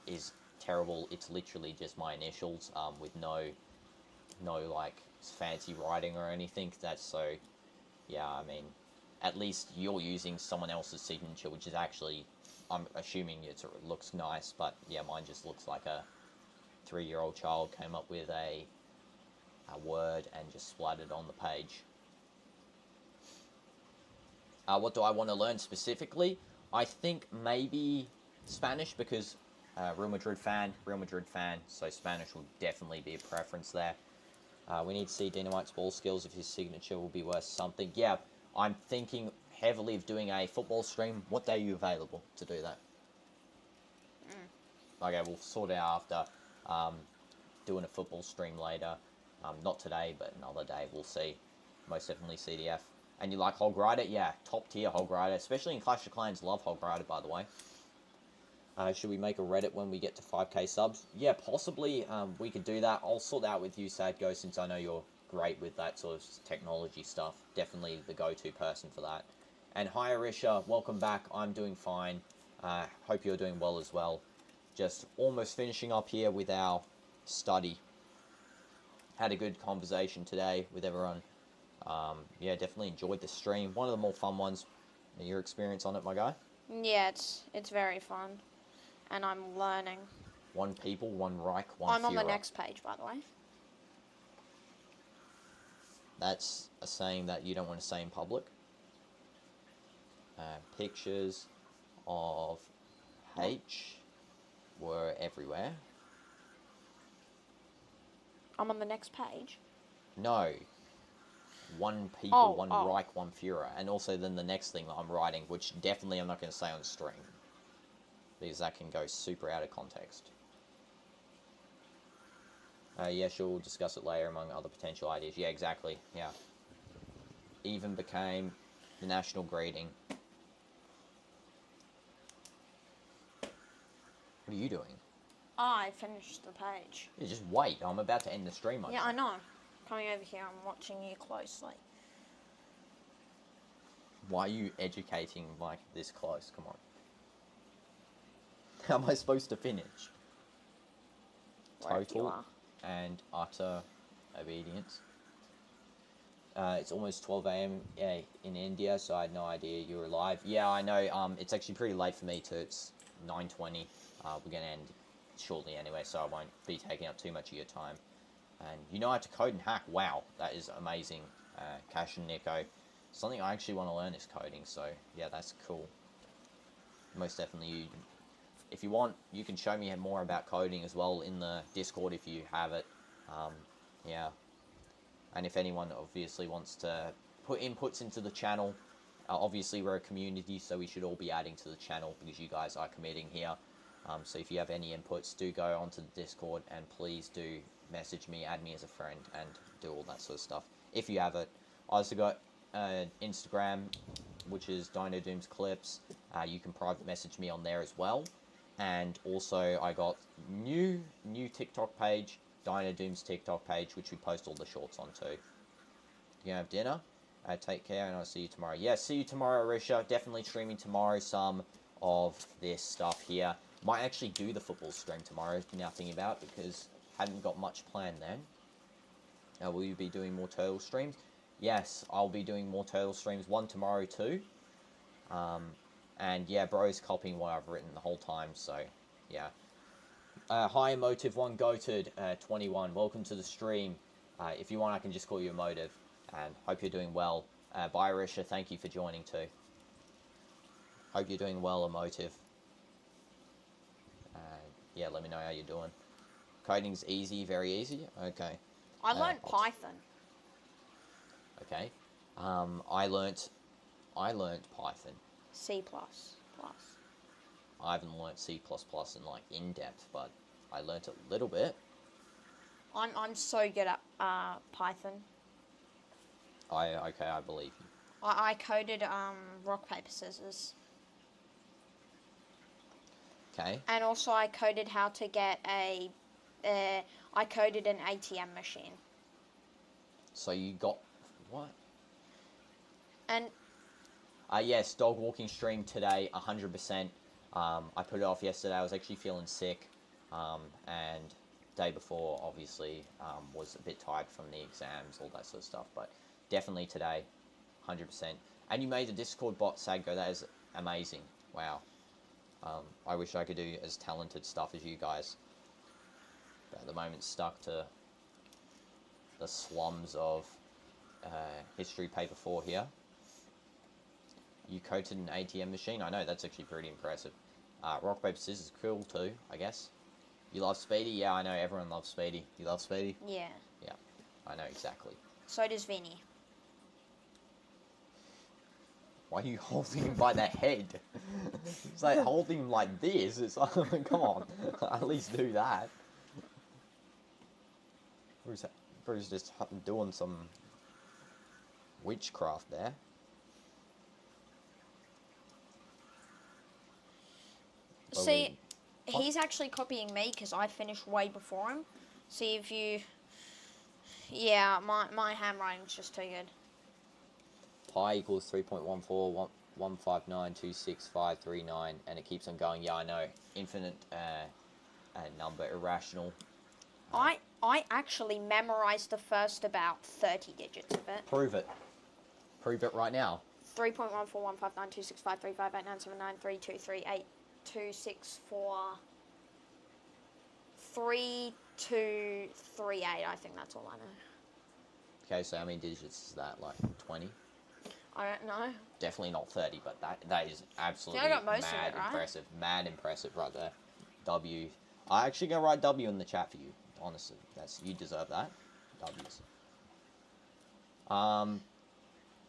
Speaker 1: is terrible. It's literally just my initials, with no like fancy writing or anything. That's so, yeah. I mean, at least you're using someone else's signature, which is actually, I'm assuming it looks nice, but yeah, mine just looks like a 3-year-old child came up with a word and just splattered on the page. What do I want to learn specifically? I think maybe Spanish, because Real Madrid fan, so Spanish will definitely be a preference there. We need to see Dynamite's ball skills, if his signature will be worth something. Yeah, I'm thinking heavily of doing a football stream. What day are you available to do that? Okay, we'll sort it out after doing a football stream later. Not today, but another day, we'll see. Most definitely CDF. And you like Hog Rider? Yeah, top tier Hog Rider, especially in Clash of Clans. Love Hog Rider, by the way. Should we make a Reddit when we get to 5k subs? Yeah, possibly. We could do that. I'll sort that out with you, Sadgo, since I know you're great with that sort of technology stuff. Definitely the go-to person for that. And hi, Arisha. Welcome back. I'm doing fine. Hope you're doing well as well. Just almost finishing up here with our study. Had a good conversation today with everyone. Yeah, definitely enjoyed the stream. One of the more fun ones. Your experience on it, my guy?
Speaker 2: Yeah, it's very fun, and I'm learning.
Speaker 1: One people, one Reich, one
Speaker 2: I'm on the
Speaker 1: Führer.
Speaker 2: next page, by the way.
Speaker 1: That's a saying that you don't want to say in public. Pictures of H were everywhere.
Speaker 2: I'm on the next page.
Speaker 1: No. One people, one
Speaker 2: oh.
Speaker 1: Reich, one Führer. And also then the next thing that I'm writing, which definitely I'm not going to say on stream. Because that can go super out of context. Yeah, sure, we'll discuss it later among other potential ideas. Yeah, exactly. Yeah. Even became the national greeting. What are you doing?
Speaker 2: I finished the page.
Speaker 1: Yeah, just wait. I'm about to end the stream.
Speaker 2: Yeah, I know. Coming over here, I'm watching you closely.
Speaker 1: Why are you educating like this close? Come on. How am I supposed to finish?
Speaker 2: Wherever you
Speaker 1: Total
Speaker 2: are.
Speaker 1: and utter obedience. It's almost 12 a.m. In India, so I had no idea you were live. Yeah, I know. It's actually pretty late for me too. It's 9:20. We're gonna end shortly anyway, so I won't be taking up too much of your time. And you know how to code and hack. Wow, that is amazing. Cash and Nico. Something I actually want to learn is coding, so yeah, that's cool. Most definitely, if you want, you can show me more about coding as well in the Discord if you have it. Yeah. And if anyone obviously wants to put inputs into the channel, obviously we're a community, so we should all be adding to the channel because you guys are committing here. So if you have any inputs, do go onto the Discord and please do message me, add me as a friend, and do all that sort of stuff. If you have it. I also got Instagram, which is DinoDoomz Clips. You can private message me on there as well. And also I got new TikTok page, DinoDoomz TikTok page, which we post all the shorts on too. You gonna have dinner? Take care, and I'll see you tomorrow. Yeah, see you tomorrow, Arisha. Definitely streaming tomorrow some of this stuff here. Might actually do the football stream tomorrow, now thinking about it, because hadn't got much planned then. Will you be doing more turtle streams? Yes, I'll be doing more turtle streams, one tomorrow too. And yeah, bro's copying what I've written the whole time, so yeah. Hi Emotive One Goated 21, welcome to the stream. If you want, I can just call you Emotive, and hope you're doing well. Bye Risha, thank you for joining too. Hope you're doing well, Emotive. Yeah, let me know how you're doing. Coding's easy, very easy. Okay.
Speaker 2: I learned Python.
Speaker 1: Okay. I learnt Python.
Speaker 2: C++.
Speaker 1: I haven't learnt C++ in like in depth, but I learnt a little bit.
Speaker 2: I'm so good at Python.
Speaker 1: I believe you.
Speaker 2: I coded rock paper scissors.
Speaker 1: Okay.
Speaker 2: And also I coded how to get I coded an ATM machine.
Speaker 1: So you got what?
Speaker 2: And
Speaker 1: yes, dog walking stream today, 100%. I put it off yesterday. I was actually feeling sick, and day before, obviously, was a bit tired from the exams, all that sort of stuff. But definitely today, 100%. And you made the Discord bot, Saggo. That is amazing. Wow. I wish I could do as talented stuff as you guys. But at the moment, stuck to the slums of History Paper 4 here. You coded an ATM machine? I know, that's actually pretty impressive. Rock, paper, scissors, cool too, I guess. You love Speedy? Yeah, I know, everyone loves Speedy. You love Speedy?
Speaker 2: yeah.
Speaker 1: Yeah, I know exactly.
Speaker 2: So does Vinny.
Speaker 1: Why are you holding him by the head? It's like holding him like this. It's like, come on, at least do that. Bruce just doing some witchcraft there.
Speaker 2: See, he's actually copying me because I finished way before him. See if you... Yeah, my handwriting's just too good.
Speaker 1: Pi equals 3.1415926539, and it keeps on going. Yeah, I know. Infinite number, irrational.
Speaker 2: I actually memorized the first about 30 digits of it.
Speaker 1: Prove it. Prove it right now.
Speaker 2: 3.141592653589793238382643238. I think that's all I know.
Speaker 1: Okay, so how many digits is that? Like 20?
Speaker 2: I don't know.
Speaker 1: Definitely not 30, but that is absolutely
Speaker 2: I got most of
Speaker 1: mad
Speaker 2: it, right?
Speaker 1: impressive. Mad impressive right there. W. I actually gonna write W in the chat for you. Honestly, you deserve that. W's.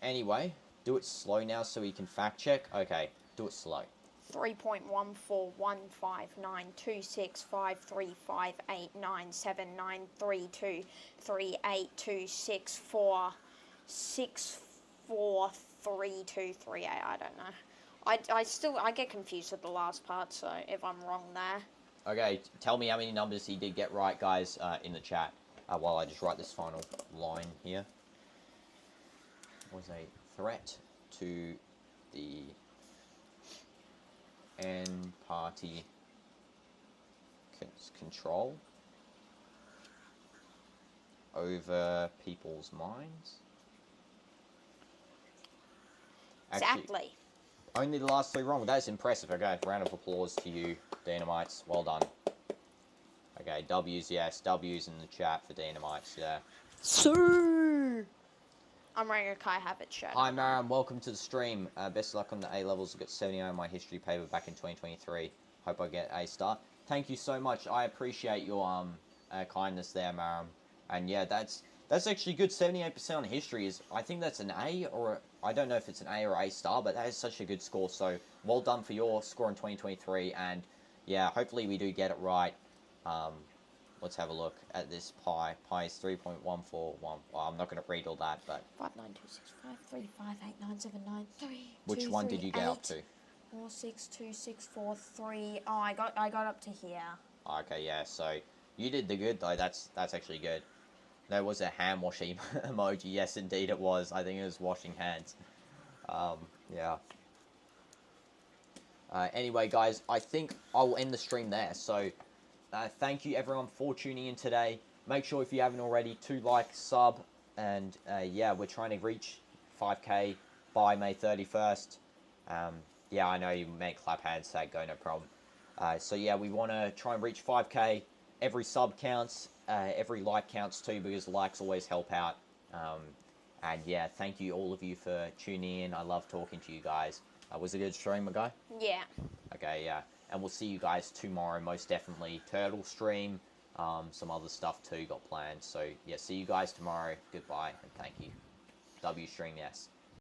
Speaker 1: Anyway, do it slow now so we can fact check. Okay, do it slow.
Speaker 2: 3.141592653589793238384643238. I don't know. I get confused with the last part, so if I'm wrong there.
Speaker 1: Okay, tell me how many numbers he did get right, guys, in the chat, while I just write this final line here. Was a threat to the N party control over people's minds. Actually,
Speaker 2: Exactly.
Speaker 1: only the last three wrong. That's impressive. Okay, round of applause to you, Dynamites. Well done. Okay, W's, yes. W's in the chat for Dynamites, yeah.
Speaker 2: Sir! I'm wearing a Kai Havertz shirt.
Speaker 1: Hi, Maram. Welcome to the stream. Best of luck on the A-levels. I got 79 on my history paper back in 2023. Hope I get A star. Thank you so much. I appreciate your kindness there, Maram. And yeah, that's actually good. 78% on history is, I think that's an A, or I don't know if it's an A or A star, but that is such a good score. So well done for your score in 2023. And yeah, hopefully we do get it right. Let's have a look at this pi. Pi is 3.141. Well, I'm not going to read all that, but
Speaker 2: 59265358979.
Speaker 1: which one did you get up to?
Speaker 2: 462643. Oh, I got up to here.
Speaker 1: Okay, yeah. So you did the good though. That's actually good. There was a hand washing emoji. Yes, indeed it was. I think it was washing hands. Yeah. Anyway, guys, I think I will end the stream there. So, thank you everyone for tuning in today. Make sure if you haven't already to like, sub, and yeah, we're trying to reach 5K by May 31st. Yeah, I know you may clap hands, say go, no problem. So yeah, we want to try and reach 5K. Every sub counts, every like counts too, because likes always help out. And yeah, thank you all of you for tuning in. I love talking to you guys. Was it a good stream, my guy?
Speaker 2: Yeah.
Speaker 1: Okay, yeah. And we'll see you guys tomorrow, most definitely. Turtle stream, some other stuff too got planned. So yeah, see you guys tomorrow. Goodbye, and thank you. W stream, yes.